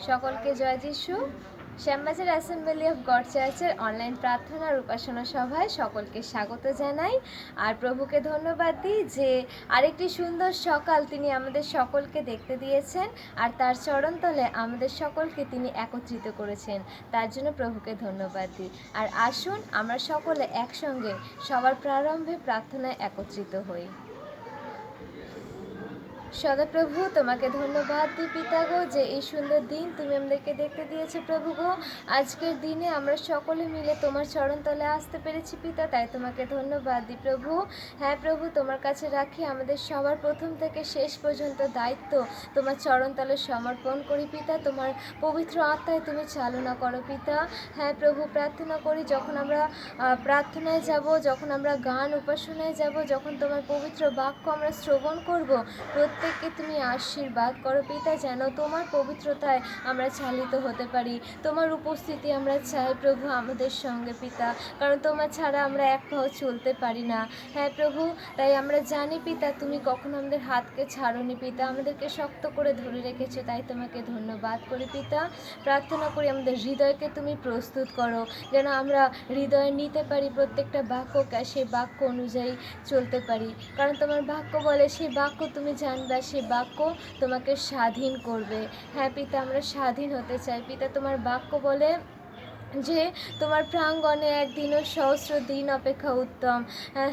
সকলকে জয় যিশু। Shyambazar assembly of god চার্চের অনলাইন প্রার্থনা আর উপাসনা সভায় সকলকে স্বাগত জানাই। আর প্রভুকে ধন্যবাদ দিই যে আরেকটি সুন্দর সকাল তিনি আমাদের সকলকে দেখতে দিয়েছেন, আর তার চরণতলে আমাদের সকলকে তিনি একত্রিত করেছেন। তার জন্য প্রভুকে ধন্যবাদ দিই। আর আসুন আমরা সকলে একসঙ্গে সবার প্রারম্ভে প্রার্থনায় একত্রিত হই। সদাপ্রভু, তোমাকে ধন্যবাদ দিই পিতা গো, যে এই সুন্দর দিন তুমি আমাদেরকে দেখতে দিয়েছো প্রভু গো। আজকের দিনে আমরা সকলে মিলে তোমার চরণতলে আসতে পেরেছি পিতা, তাই তোমাকে ধন্যবাদ দিই প্রভু। হ্যাঁ প্রভু, তোমার কাছে রাখি আমাদের সবার প্রথম থেকে শেষ পর্যন্ত দায়িত্ব তোমার চরণতলে সমর্পণ করি পিতা। তোমার পবিত্র আত্মায় তুমি চালনা করো পিতা। হ্যাঁ প্রভু, প্রার্থনা করি যখন আমরা প্রার্থনায় যাব, যখন আমরা গান উপাসনায় যাব, যখন তোমার পবিত্র বাক্য আমরা শ্রবণ করব, প্রত্যেককে তুমি আশীর্বাদ করো পিতা, যেন তোমার পবিত্রতায় আমরা চালিত হতে পারি। তোমার উপস্থিতি আমরা চাই প্রভু আমাদের সঙ্গে পিতা, কারণ তোমার ছাড়া আমরা এক পাও চলতে পারি না। হ্যাঁ প্রভু, তাই আমরা জানি পিতা তুমি কখনো আমাদের হাতকে ছাড়োনি পিতা, আমাদেরকে শক্ত করে ধরে রেখেছো, তাই তোমাকে ধন্যবাদ করি পিতা। প্রার্থনা করি আমাদের হৃদয়কে তুমি প্রস্তুত করো, যেন আমরা হৃদয়ে নিতে পারি প্রত্যেকটা বাক্যকে, সেই বাক্য অনুযায়ী চলতে পারি, কারণ তোমার বাক্য বলে সেই বাক্য তুমি জানবে, সেই বাক্য তোমাকে স্বাধীন করবে। হ্যাঁ পিতা, আমরা স্বাধীন হতে চাই পিতা। তোমার বাক্য বলে যে তোমার প্রাঙ্গণে একদিনও সহস্র দিন অপেক্ষা উত্তম।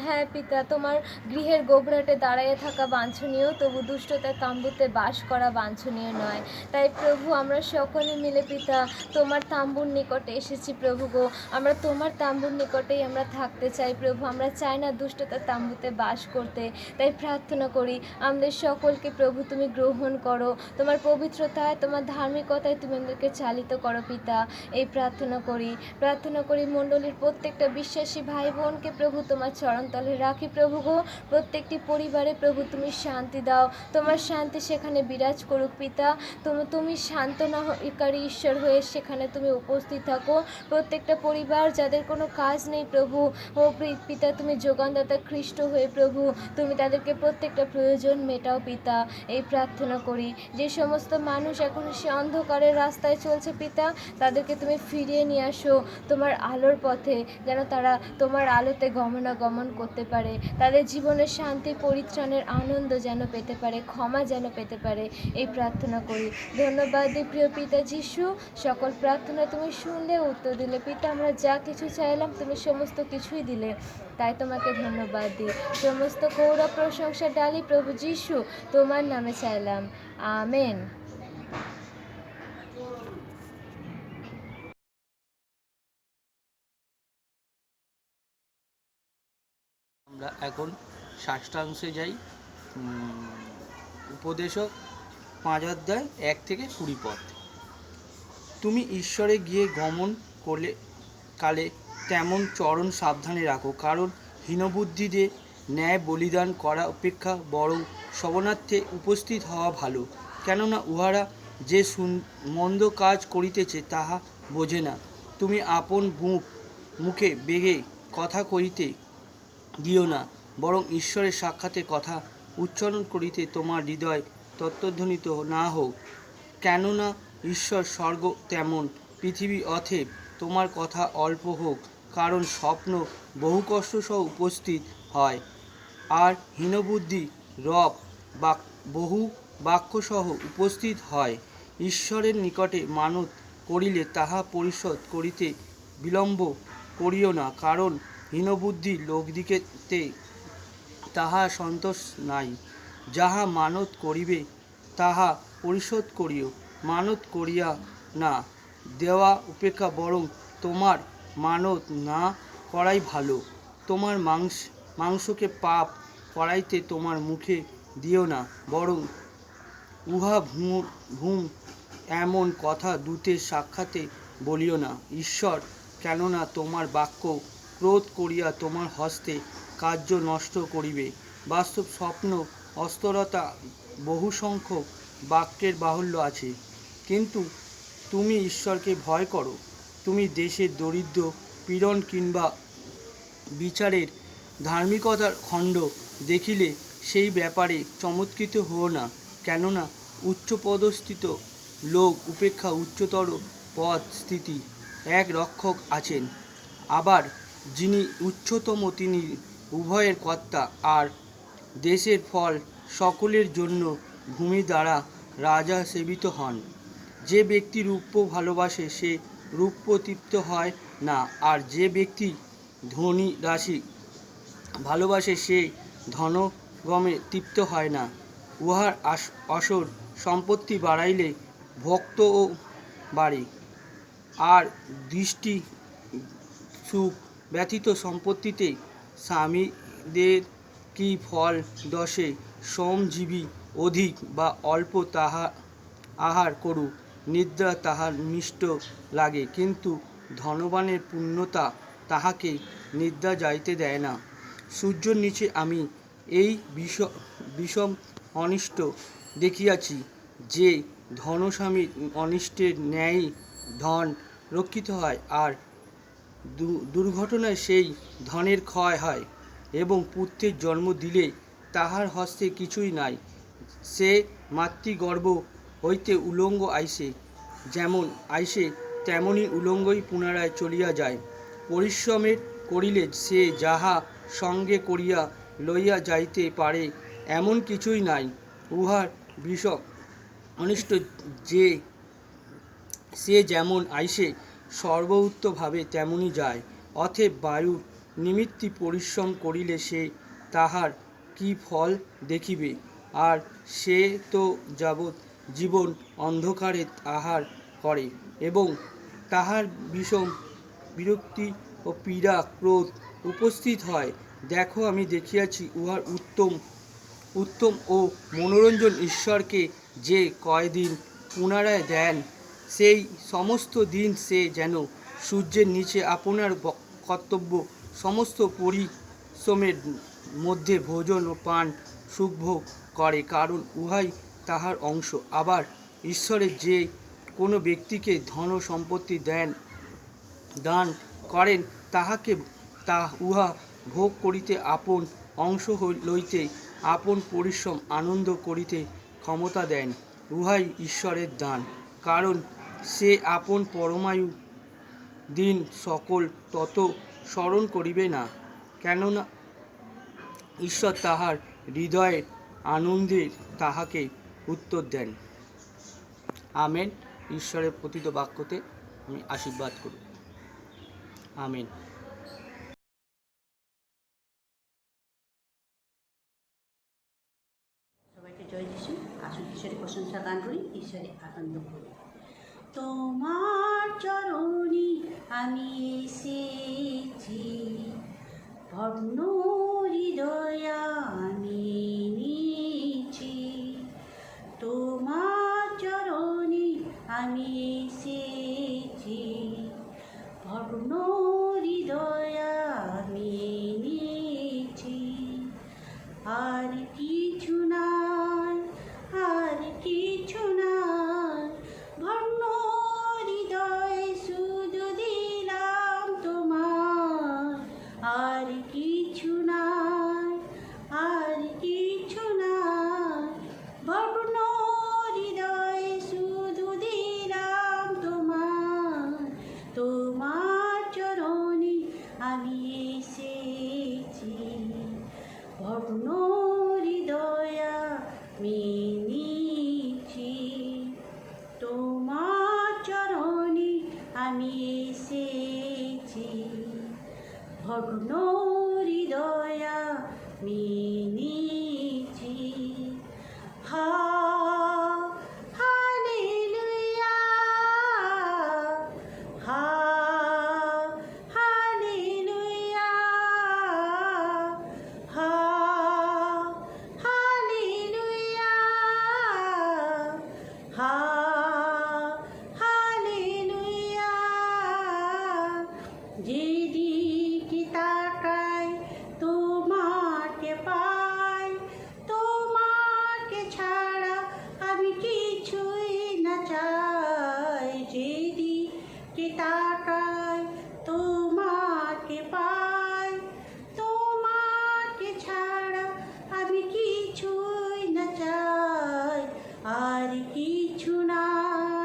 হ্যাঁ পিতা, তোমার গৃহের গোবরাটে দাঁড়াইয়ে থাকা বাঞ্ছনীয়, তবু দুষ্টতার তাম্বুতে বাস করা বাঞ্ছনীয় নয়। তাই প্রভু, আমরা সকলে মিলে পিতা তোমার তাম্বুর নিকটে এসেছি প্রভু গো। আমরা তোমার তাম্বুর নিকটেই আমরা থাকতে চাই প্রভু, আমরা চাই না দুষ্টতার তাম্বুতে বাস করতে। তাই প্রার্থনা করি আমাদের সকলকে প্রভু তুমি গ্রহণ করো, তোমার পবিত্রতায় তোমার ধার্মিকতায় তুমি আমাদেরকে চালিত করো পিতা। এই প্রার্থনা করি মণ্ডলীর প্রত্যেকটা বিশ্বাসী ভাই বোনকে প্রভু তোমার চরণতলে রাখি প্রভু গো। প্রত্যেকটি পরিবারে প্রভু তুমি শান্তি দাও, তোমার শান্তি সেখানে বিরাজ করুক পিতা। তুমি সান্ত্বনাকারী ঈশ্বর হয়ে সেখানে তুমি উপস্থিত থাকো। প্রত্যেকটা পরিবার যাদের কোনো কাজ নেই প্রভু, ও পিতা তুমি যোগানদাতা খ্রিস্ট হয়ে প্রভু তুমি তাদেরকে প্রত্যেকটা প্রয়োজন মেটাও পিতা। এই প্রার্থনা করি যে সমস্ত মানুষ এখন সে অন্ধকারের রাস্তায় চলছে পিতা, তাদেরকে তুমি ফিরিয়ে নিয়ে আসো তোমার আলোর পথে, যেন তারা তোমার আলোতে গমনাগমন করতে পারে, তাদের জীবনের শান্তি পরিত্রাণের আনন্দ যেন পেতে পারে, ক্ষমা যেন পেতে পারে। এই প্রার্থনা করি। ধন্যবাদ দিই প্রিয় পিতা যিশু, সকল প্রার্থনা তুমি শুনলে উত্তর দিলে পিতা। আমরা যা কিছু চাইলাম তুমি সমস্ত কিছুই দিলে, তাই তোমাকে ধন্যবাদ দিই। সমস্ত গৌরব প্রশংসা ডালি প্রভু যিশু তোমার নামে চাইলাম, আমেন। আমরা এখন ষষ্ঠাংশে যাই। উপদেশক 5 অধ্যায় 1 থেকে 20 পদ। তুমি ঈশ্বরে গিয়ে গমন করলে কালে তেমন চরণ সাবধানে রাখো, কারণ হীনবুদ্ধিদের ন্যায় বলিদান করা অপেক্ষা বরং শবনার্থে উপস্থিত হওয়া ভালো, কেননা উহারা যে মন্দ কাজ করিতেছে তাহা বোঝে না। তুমি আপন মুখে বেগে কথা করিতে দিও না, বরং ঈশ্বরের সাক্ষাতে কথা উচ্চারণ করিতে তোমার হৃদয় তত্ত্বধ্বনিত না হোক, কেননা ঈশ্বর স্বর্গ তেমন পৃথিবী অথেব তোমার কথা অল্প হোক, কারণ স্বপ্ন বহু কষ্ট সহ উপস্থিত হয়, আর হীনবুদ্ধি রব বহু বাক্যসহ উপস্থিত হয়। ঈশ্বরের নিকটে মানত করিলে তাহা পরিশোধ করিতে বিলম্ব করিও না, কারণ হীনবুদ্ধি লোকদিগেতে তাহা সন্তোষ নাই। যাহা মানত করিবে তাহা পরিশোধ করিও, মানত করিয়া না দেওয়া অপেক্ষা বরং তোমার মানত না করাই ভালো। তোমার মাংসকে পাপ করাইতে তোমার মুখে দিও না, বরং উহা ভূম এমন কথা দূতের সাক্ষাতে বলিও না। ঈশ্বর কেননা তোমার বাক্য ক্রোধ করিয়া তোমার হস্তে কার্য নষ্ট করিবে। বাস্তব স্বপ্ন অস্থিরতা বহু সংখ্যক বাক্যের বাহুল্য আছে, কিন্তু তুমি ঈশ্বরকে ভয় করো। তুমি দেশের দরিদ্র পীড়ন কিংবা বিচারের ধার্মিকতার খণ্ড দেখিলে সেই ব্যাপারে চমৎকৃত হও না, কেননা উচ্চপদস্থিত লোক উপেক্ষা উচ্চতর পদ স্থিতি এক রক্ষক আছেন। আবার যিনি উচ্চতম তিনি উভয়ের কর্তা, আর দেশের ফল সকলের জন্য ভূমি দ্বারা রাজা সেবিত হন। যে ব্যক্তি রূপ্য ভালোবাসে সে রূপ্য তৃপ্ত হয় না, আর যে ব্যক্তি ধনী রাশি ভালোবাসে সে ধনগমে তৃপ্ত হয় না। উহার আসর সম্পত্তি বাড়াইলে ভক্তও বাড়ে, আর দৃষ্টি সুখ ব্যতীত সম্পত্তিতে স্বামীদের কি ফল দশে শ্রমজীবী অধিক বা অল্প তাহা আহার করুক, নিদ্রা তাহার মিষ্ট লাগে, কিন্তু ধনবানের পূর্ণতা তাহাকে নিদ্রা যাইতে দেয় না। সূর্যের নিচে আমি এই বিষম অনিষ্ট দেখিয়াছি যে ধনস্বামীর অনিষ্টের ন্যায় ধন রক্ষিত হয়, আর দুর্ঘটনায় সেই ধনের ক্ষয় হয়, এবং পুত্রের জন্ম দিলে তাহার হস্তে কিছুই নাই। সে মাতৃগর্ভ হইতে উলঙ্গ যেমন আইসে তেমনি উলঙ্গই পুনরায় চলিয়া যায়। পরিশ্রমের করিলে সে যাহা সঙ্গে করিয়া লইয়া যাইতে পারে এমন কিছুই নাই। উহার বিষম অনিষ্ট যে সে যেমন আইসে সর্বৌতভাবে তেমনি যায়। অতএব বায়ুর নিমিত্তে পরিশ্রম করিলে সে তাহার কি ফল দেখিবে, আর সে তো যাবৎ জীবন অন্ধকারে আহার করে, এবং তাহার বিষম বিরক্তি ও পীড়া ক্রোধ উপস্থিত হয়। দেখো, আমি দেখিয়াছি উহার উত্তম ও মনোরঞ্জন ঈশ্বরকে যে কয়দিন পুনরায় দেন, সেই সমস্ত দিন সে যেন সূর্যের নিচে আপনার কর্তব্য সমস্ত পরিশ্রমের মধ্যে ভোজন ও পান সুখভোগ করে, কারণ উহাই তাহার অংশ। আবার ঈশ্বরের যে কোনো ব্যক্তিকে ধন সম্পত্তি দান করেন তাহাকে উহা ভোগ করিতে, আপন অংশ লইতে, আপন পরিশ্রম আনন্দ করিতে ক্ষমতা দেন। উহাই ঈশ্বরের দান, কারণ সে আপন পরমায়ু দিন সকল তত স্মরণ করিবে না, কেননা ঈশ্বর তাহার হৃদয়ের আনন্দে তাহাকে উত্তর দেন। আমেন। ঈশ্বরের পতিত বাক্যতে আমি আশীর্বাদ করি। আমেন। সবাইকে জয় যিশু। আসুন ঈশ্বরের প্রশংসা গান করি, ঈশ্বরে আনন্দ করি। তোমার চরণে আমি এসেছি, ভগ্ন হৃদয় আমি নিয়েছি। তোমার চরণে আমি এসেছি, ভগ্ন হৃদয় আমি নিয়েছি। আর কিছু নাই, আর কিছু নাই, ভগ্ন হৃদয় শুধু দিলাম তোমার। আর কিছু নাই, আর কিছু নাই, ভগ্ন হৃদয় শুধু দিলাম তোমার। তোমার চরণে আমি এসেছি, ভগ্ন হৃদয় আমি নিয়েছি। তোমার চরণে আমি এসেছি, ভগ্ন হৃদয় আমি নিয়েছি। Hallelujah, hallelujah, hallelujah, hallelujah. যেদিকে তাকাই তোমাকে পাই, তোমাকে ছাড়া আমি কিছুই না চাই। যেদিকে তাকাই তোমাকে পাই, তোমাকে ছাড়া আমি কিছুই না চাই। আর কিছু নাই,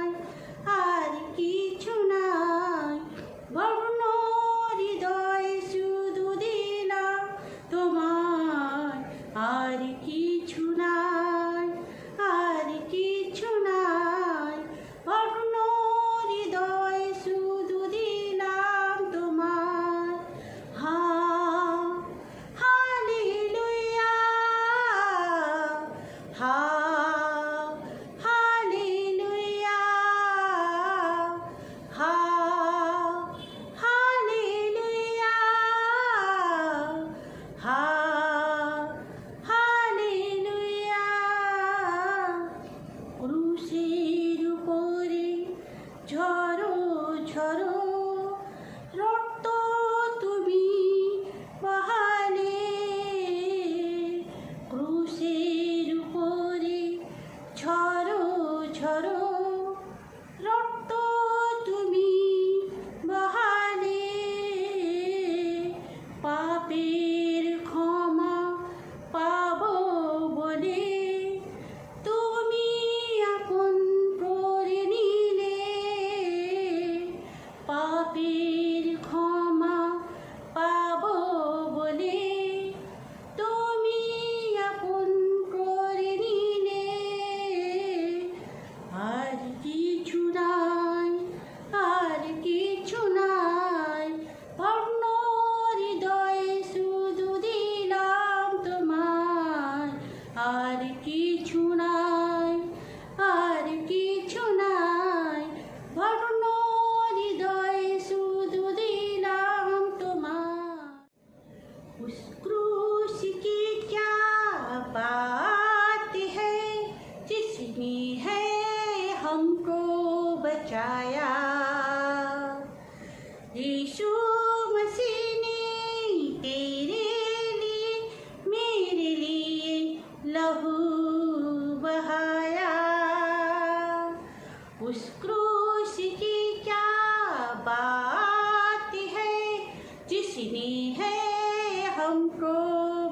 जिसने है हमको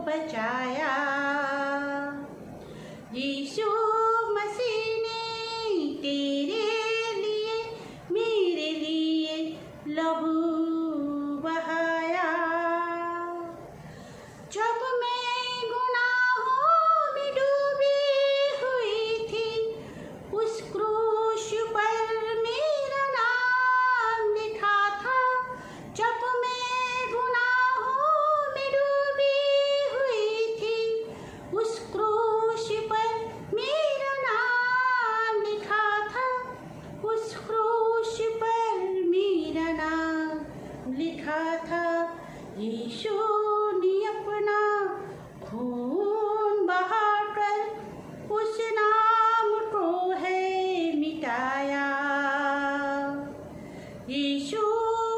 बचाया। यीशु मसीह ने तेरे लिए मेरे लिए लहू बहाया। जब मैं गुनाहों में डूबी हुई थी, उस क्रूस पर मेरा नाम लिखा था। जब मैं गुनाहों में डूबी हुई थी, उस क्रूस पर मेरा नाम लिखा था। उस क्रूस पर मेरा नाम लिखा था। यीशु ने अपना खून बहाकर उस नाम को है मिटाया। यीशु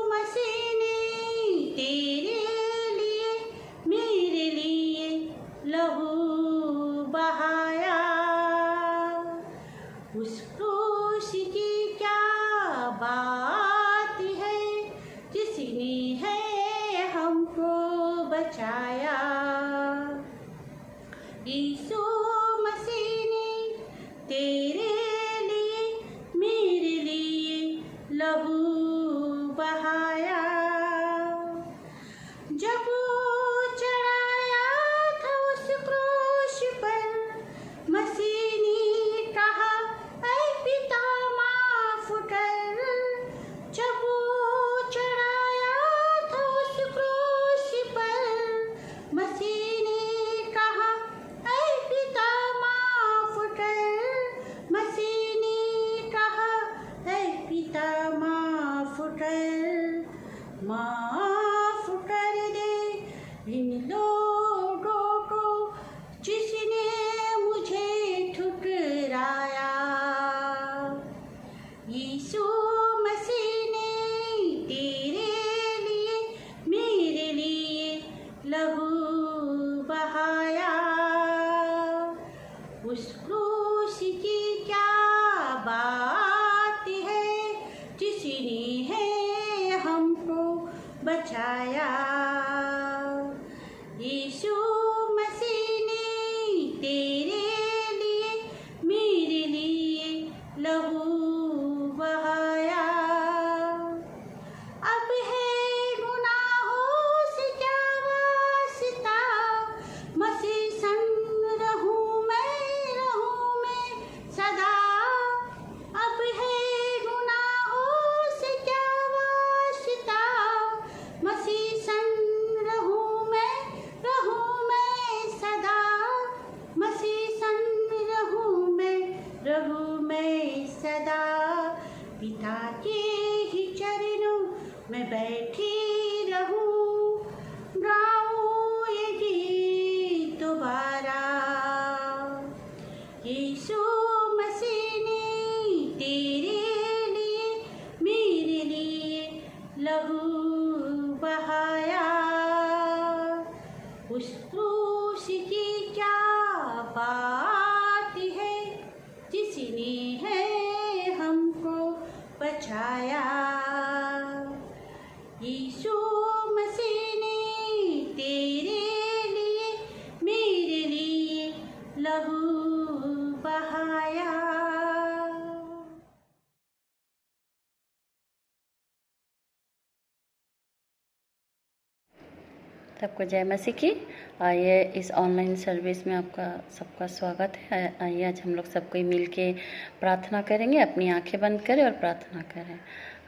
मसीह ने तेरे लिए मेरे लिए लहू बहाया। उस क्रूस की क्या बात है, जिसने है हमको बचाया। यीशु मसीह ने तेरे लिए मेरे लिए लहू बहाया। जब चढ़ाया था उस क्रूस पर, मसीह ने कहा, ऐ पिता माफ कर। जब चढ़ाया था उस क्रूस पर, मसीह ने कहा, ऐ पिता माफ कर। मसीह ने कहा, ऐ पिता माफ कर। माफ कर दे इन लोगों को जिसने मुझे ठुकराया। यीशु मसीह ने तेरे लिए मेरे लिए लहू बहाया। उस क्रूस की क्या बात है, जिसने है हमको बचाया। यीशु मसीह ने तेरे लिए मेरे लिए लहू बहाया। अब है गुनाहों से क्या वास्ता, मसीह संग रहूं मैं सदा। अब है गुनाहों से क्या वास्ता, मसीह संग रहूं मैं सदा। मसीह संग रहूं मैं सदा। पिता के ही चरणों में बैठी रहूं, गाऊं ये गीत दोबारा। यीशु मसीह ने तेरे लिए मेरे लिए लहू बहाया। उस क्रूस की क्या बात है, जिसने है हमको बचाया। यीशु मसीह ने तेरे लिए मेरे लिए लहू बहाया। सबको जय मसीह की। आइए इस ऑनलाइन सर्विस में आपका सबका स्वागत है। आइए आज हम लोग सब कोई मिल के प्रार्थना करेंगे। अपनी आंखें बंद करें और प्रार्थना करें।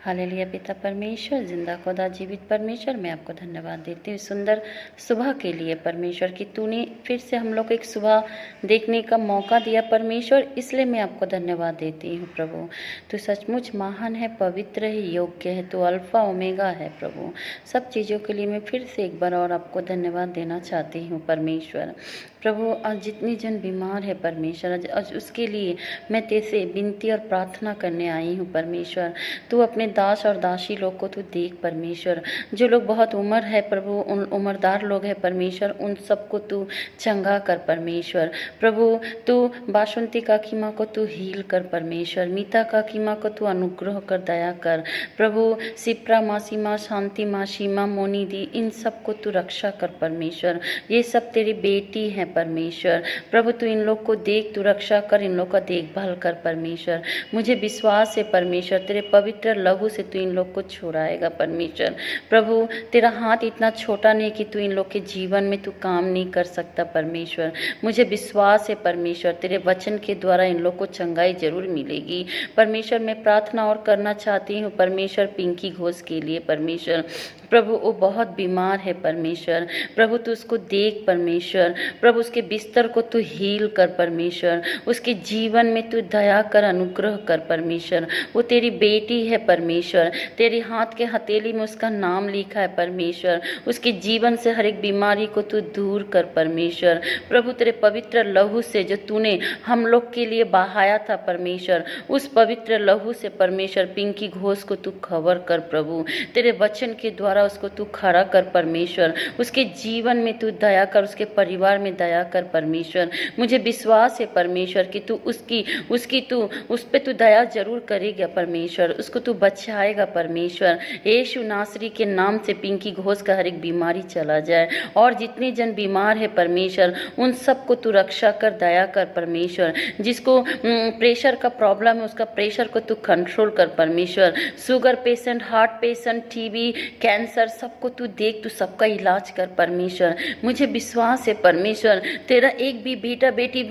हालेलुया। पिता परमेश्वर, जिंदा खुदा जीवित परमेश्वर, मैं आपको धन्यवाद देती हूँ सुंदर सुबह के लिए परमेश्वर, कि तूने फिर से हम लोग को एक सुबह देखने का मौका दिया परमेश्वर, इसलिए मैं आपको धन्यवाद देती हूँ प्रभु। तू सचमुच महान है, पवित्र है, योग्य है, तू अल्फा ओमेगा है प्रभु। सब चीज़ों के लिए मैं फिर से एक बार और आपको धन्यवाद देना चाहती हूँ परमेश्वर। प्रभु आज जितनी जन बीमार है परमेश्वर, आज उसके लिए मैं तेरे से विनती और प्रार्थना करने आई हूँ परमेश्वर। तू अपने दास और दासी लोग को तू देख परमेश्वर, जो लोग बहुत उम्र है प्रभु, उन उम्रदार लोग हैं परमेश्वर, उन सबको तू चंगा कर परमेश्वर। प्रभु तू बासंती काकी माँ को तू हील कर परमेश्वर, मीता काकी माँ को तू अनुग्रह कर, दया कर प्रभु। सिप्रा मासी माँ, शांति माँ, सीमा, मोनी दी, इन सबको तू रक्षा कर परमेश्वर। ये सब तेरी बेटी हैं परमेश्वर। प्रभु तू इन लोग को देख, तू रक्षा कर, इन लोग का देखभाल कर परमेश्वर। मुझे विश्वास है परमेश्वर, तेरे पवित्र लहू से तू इन लोग को छुड़ाएगा परमेश्वर। प्रभु तेरा हाथ इतना छोटा नहीं कि तू इन लोग के जीवन में तू काम नहीं कर सकता परमेश्वर। मुझे विश्वास है परमेश्वर, तेरे वचन के द्वारा इन लोग को चंगाई जरूर मिलेगी परमेश्वर। मैं प्रार्थना और करना चाहती हूँ परमेश्वर पिंकी घोष के लिए परमेश्वर। प्रभु वो बहुत बीमार है परमेश्वर, प्रभु तू उसको देख परमेश्वर। प्रभु उसके बिस्तर को तू हील कर परमेश्वर, उसके जीवन में तू दया कर, अनुग्रह कर परमेश्वर। वो तेरी बेटी है परमेश्वर, तेरे हाथ के हथेली में उसका नाम लिखा है परमेश्वर। उसके जीवन से हर एक बीमारी को तू दूर कर परमेश्वर। प्रभु तेरे पवित्र लहू से जो तूने हम लोग के लिए बहाया था परमेश्वर, उस पवित्र लहू से परमेश्वर पिंकी घोष को तू कवर कर प्रभु। तेरे वचन के द्वारा उसको तू खड़ा कर परमेश्वर। उसके जीवन में तू दया कर, उसके परिवार में दया कर परमेश्वर। मुझे विश्वास है परमेश्वर कि तू उसकी तू उस पर तू दया जरूर करेगा परमेश्वर, उसको तू बचाएगा परमेश्वर। यीशु नासरी के नाम से पिंकी घोष का हर एक बीमारी चला जाए, और जितने जन बीमार है परमेश्वर उन सबको तू रक्षा कर, दया कर परमेश्वर। जिसको प्रेशर का प्रॉब्लम है उसका प्रेशर को तू कंट्रोल कर परमेश्वर। Sugar patient, heart patient, TB, cancer, सबको तू देख, तू सबका इलाज कर परमेश्वर। मुझे विश्वास है परमेश्वर, तेरा एक भी बेटा बेटी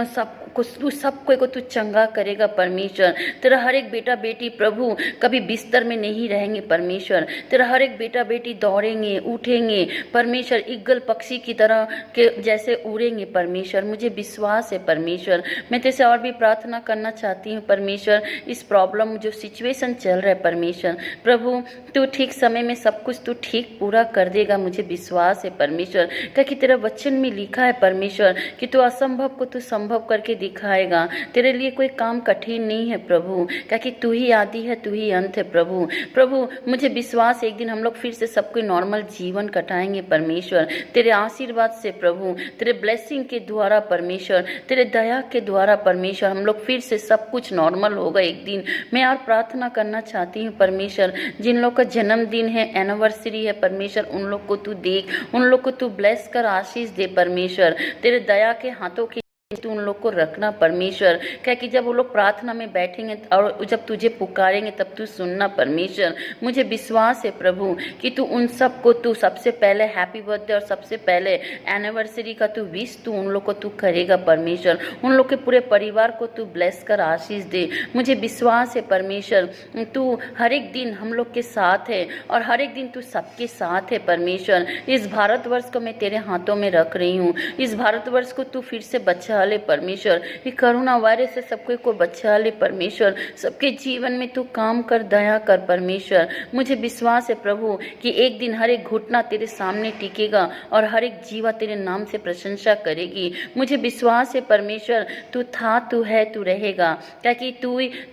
सबको को तू चंगा करेगा परमेश्वर। तेरा हर एक बेटा बेटी प्रभु कभी बिस्तर में नहीं रहेंगे परमेश्वर। तेरा हर एक बेटा बेटी दौड़ेंगे, उठेंगे परमेश्वर, ईगल पक्षी की तरह के जैसे उड़ेंगे परमेश्वर। मुझे विश्वास है परमेश्वर। मैं तेरे से और भी प्रार्थना करना चाहती हूँ परमेश्वर, इस प्रॉब्लम जो सिचुएशन चल रहा है परमेश्वर, प्रभु तू ठीक समय में सब कुछ तू ठीक पूरा कर देगा। मुझे विश्वास है परमेश्वर, क्योंकि तेरा वचन में लिखा है परमेश्वर कि तू असंभव को तू संभव करके दिखाएगा। तेरे लिए कोई काम कठिन नहीं है प्रभु, क्योंकि तू ही आदि है, तू ही अंत है प्रभु। प्रभु मुझे विश्वास है एक दिन हम लोग फिर से सबको नॉर्मल जीवन कटाएंगे परमेश्वर। तेरे आशीर्वाद से प्रभु, तेरे ब्लेसिंग के द्वारा परमेश्वर, तेरे दया के द्वारा परमेश्वर, हम लोग फिर से सब कुछ नॉर्मल होगा एक दिन। मैं और प्रार्थना करना चाहती हूँ परमेश्वर, जिन लोग का जन्मदिन है, एनिवर्सरी है परमेश्वर, उन लोग को तू देख, उन लोग को तू ब्लेस कर, आशीष दे परमेश्वर। तेरे दया के हाथों की तू उन लोग को रखना परमेश्वर, क्योंकि जब वो लोग प्रार्थना में बैठेंगे और जब तुझे पुकारेंगे तब तू सुनना परमेश्वर। मुझे विश्वास है प्रभु कि तू उन सब को तू सबसे पहले हैप्पी बर्थडे और सबसे पहले एनिवर्सरी का तू विश तू उन लोग को तू करेगा परमेश्वर। उन लोग के पूरे परिवार को तू ब्लेस कर, आशीष दे। मुझे विश्वास है परमेश्वर, तू हर एक दिन हम लोग के साथ है और हर एक दिन तू सबके साथ है परमेश्वर। इस भारतवर्ष को मैं तेरे हाथों में रख रही हूँ, इस भारतवर्ष को तू फिर से बचा ले परमेश्वर। ये कोरोना वायरस से सबको को बचा ले परमेश्वर। सबके जीवन में तू काम कर, दया कर परमेश्वर। मुझे विश्वास है प्रभु कि एक दिन हर एक घुटना तेरे सामने टिकेगा और हर एक जीवा तेरे नाम से प्रशंसा करेगी। मुझे विश्वास है परमेश्वर, तू था, तू है, तू रहेगा, क्योंकि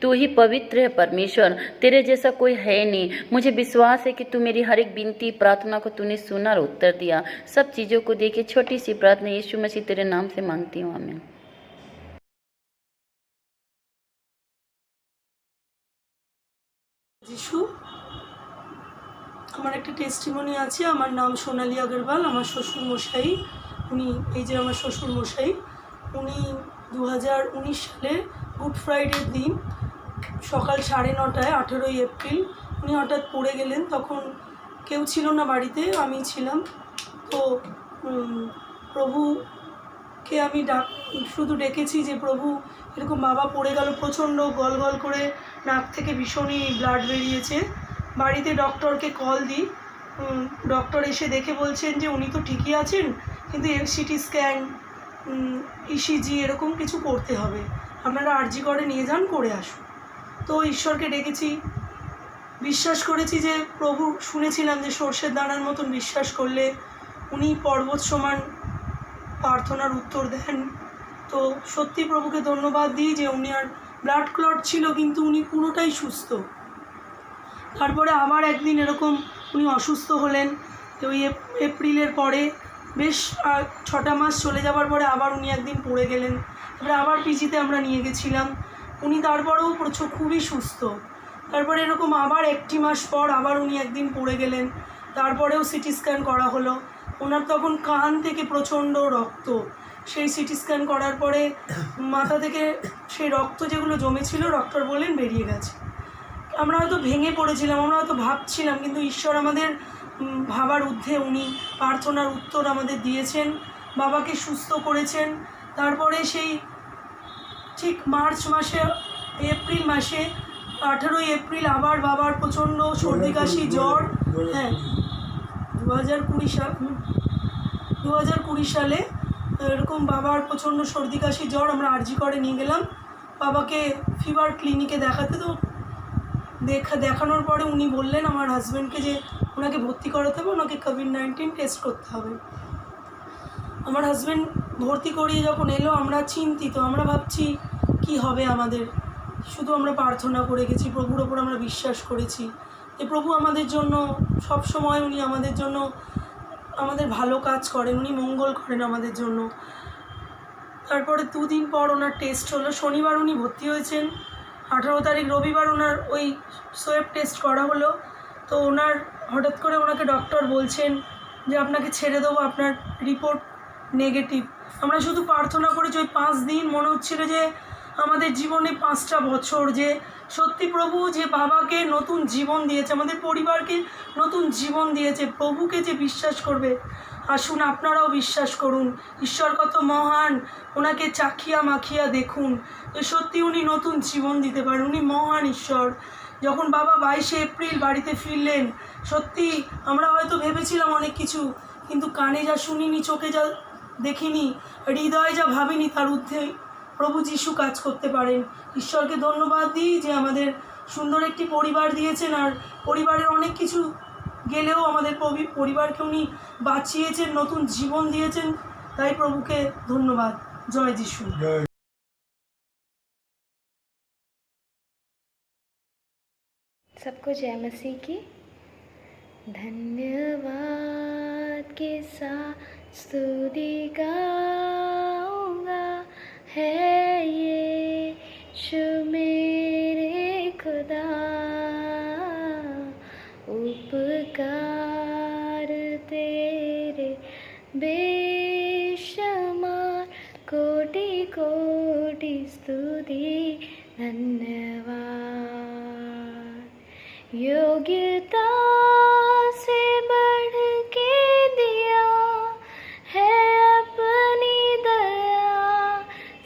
तू ही पवित्र है परमेश्वर। तेरे जैसा कोई है नहीं। मुझे विश्वास है कि तू मेरी हर एक विनती प्रार्थना को तूने सुना और उत्तर दिया। सब चीज़ों को देखे छोटी सी प्रार्थना यीशु मसीह तेरे नाम से मांगती हूँ, आमीन। যিশু, আমার একটা টেস্টিমনি আছে। আমার নাম সোনালী আগরওয়াল। আমার শ্বশুরমশাই, উনি এই যে আমার শ্বশুরমশাই, উনি 2019 সালে গুড ফ্রাইডের দিন সকাল 9:30 18ই এপ্রিল উনি হঠাৎ পড়ে গেলেন। তখন কেউ ছিল না বাড়িতে, আমি ছিলাম। তো প্রভুকে আমি শুধু ডেকেছি যে প্রভু এরকম বাবা পড়ে গেল, প্রচণ্ড গল গল করে নাক থেকে ভীষণই ব্লাড বেরিয়েছে। বাড়িতে ডক্টরকে কল দিই, ডক্টর এসে দেখে বলছেন যে উনি তো ঠিকই আছেন, কিন্তু সিটি স্ক্যান, ইসিজি এরকম কিছু করতে হবে, আপনারা আরজি করে নিয়ে যান, করে আসুন। তো ঈশ্বরকে ডেকেছি, বিশ্বাস করেছি যে প্রভু, শুনেছিলাম যে সর্ষের দানার মতন বিশ্বাস করলে উনি পর্বত সমান প্রার্থনার উত্তর দেন। তো সত্যি প্রভুকে ধন্যবাদ দিই যে উনি আর ব্লাড ক্লট ছিল কিন্তু উনি পুরোটাই সুস্থ। তারপরে আবার একদিন এরকম উনি অসুস্থ হলেন, তো ওই এপ্রিলের পরে বেশ 6টা মাস চলে যাওয়ার পরে আবার উনি একদিন পড়ে গেলেন। তারপরে আবার পিজিতে আমরা নিয়ে গেছিলাম, উনি তারপরেও খুবই সুস্থ। তারপরে এরকম আবার 1টি মাস পর আবার উনি একদিন পড়ে গেলেন, তারপরেও সিটি স্ক্যান করা হলো। ওনার তখন কান থেকে প্রচণ্ড রক্ত, সেই সিটি স্ক্যান করার পরে মাথা থেকে সেই রক্ত যেগুলো জমেছিল ডক্টর বললেন বেরিয়ে গেছে। আমরা হয়তো ভেঙে পড়েছিলাম, আমরা হয়তো ভাবছিলাম, কিন্তু ঈশ্বর আমাদের ভাবার ঊর্ধ্বে উনি প্রার্থনার উত্তর আমাদের দিয়েছেন, বাবাকে সুস্থ করেছেন। তারপরে সেই ঠিক মার্চ মাসে, এপ্রিল মাসে 18ই এপ্রিল আবার বাবার প্রচণ্ড সর্দি কাশি জ্বর, হ্যাঁ 2020 সালে এরকম বাবার প্রচণ্ড সর্দি কাশি জ্বর, আমরা আরজি করে নিয়ে গেলাম বাবাকে ফিভার ক্লিনিকে দেখাতে। তো দেখানোর পরে উনি বললেন আমার হাজব্যান্ডকে যে ওনাকে ভর্তি করাতে হবে, ওনাকে কোভিড-19 টেস্ট করতে হবে। আমার হাজব্যান্ড ভর্তি করিয়ে যখন এলো আমরা চিন্তিত, আমরা ভাবছি কি হবে আমাদের। শুধু আমরা প্রার্থনা করে গেছি, প্রভুর ওপর আমরা বিশ্বাস করেছি যে প্রভু আমাদের জন্য সব সময় উনি আমাদের জন্য আমাদের ভালো কাজ করেন, উনি মঙ্গল করেন আমাদের জন্য। তারপরে 2 দিন পর ওনার টেস্ট হলো, শনিবার উনি ভর্তি হয়েছেন, 18 তারিখ রবিবার ওনার ওই সোয়েব টেস্ট করা হলো। তো ওনার হঠাৎ করে ওনাকে ডক্টর বলছেন যে আপনাকে ছেড়ে দেবো, আপনার রিপোর্ট নেগেটিভ। আমরা শুধু প্রার্থনা করেছি ওই 5 দিন, মনে হচ্ছিল যে আমাদের জীবনে 5টা বছর, যে সত্যি প্রভু যে বাবাকে নতুন জীবন দিয়েছে, আমাদের পরিবারকে নতুন জীবন দিয়েছে। প্রভুকে যে বিশ্বাস করবে, আসুন আপনারাও বিশ্বাস করুন, ঈশ্বর কত মহান, ওনাকে চাখিয়া মাখিয়া দেখুন, যে সত্যি উনি নতুন জীবন দিতে পারেন, উনি মহান ঈশ্বর। যখন বাবা 22শে এপ্রিল বাড়িতে ফিরলেন, সত্যি আমরা হয়তো ভেবেছিলাম অনেক কিছু, কিন্তু কানে যা শুনিনি, চোখে যা দেখিনি, হৃদয়ে যা ভাবিনি, তার ঊর্ধ্বে প্রভু যিশু কাজ করতে পারেন। ঈশ্বরকে ধন্যবাদ দিই যে আমাদের সুন্দর একটি পরিবার দিয়েছেন, আর পরিবারের অনেক কিছু গেলেও আমাদের পরিবারকে উনি বাঁচিয়েছেন, নতুন জীবন দিয়েছেন, তাই প্রভুকে ধন্যবাদ। জয় যিশু। सबको जय मसीह की। धन्यवाद के साथ स्तुति गाऊंगा, है यीशु मेरे खुदा, उपकार तेरे बेशुमार, कोटि कोटि स्तुति धन्यवाद। योग्यता से बढ़ के दिया है अपनी दया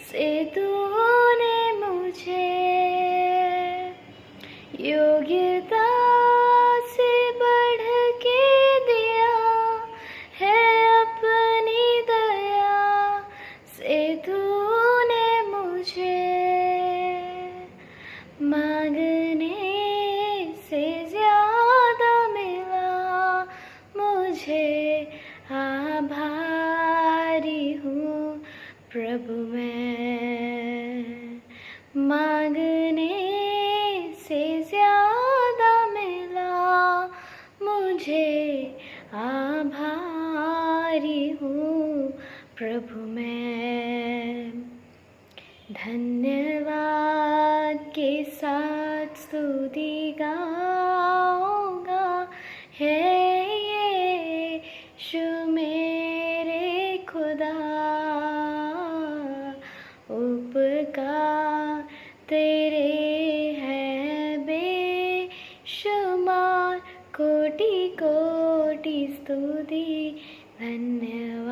से तूने मुझे, योग्यता से बढ़ के दिया है अपनी दया से तूने मुझे, मांगने से ज्यादा मिला मुझे, आभारी हूँ प्रभु मैं, मांगने से ज्यादा मिला मुझे, आभारी हूँ प्रभु मैं। धन्यवाद के साथ स्तुति गाऊंगा, है यीशु मेरे खुदा, उपकार तेरे हैं बेशुमार, कोटि कोटि स्तुति धन्यवाद,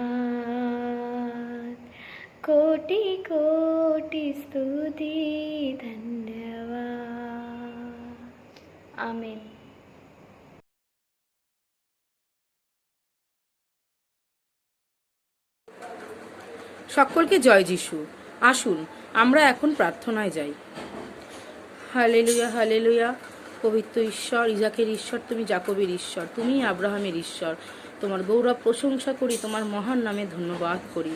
कोटि कोटि स्तुति धन्यवाद। आमीन। সকলকে জয় যিশু। আসুন আমরা এখন প্রার্থনায় যাই। Hallelujah hallelujah. পবিত্র ঈশ্বর, ইজাকের ঈশ্বর, তুমি জাকবের ঈশ্বর, তুমি আব্রাহামের ঈশ্বর, তোমার গৌরব প্রশংসা করি, তোমার মহান নামে ধন্যবাদ করি।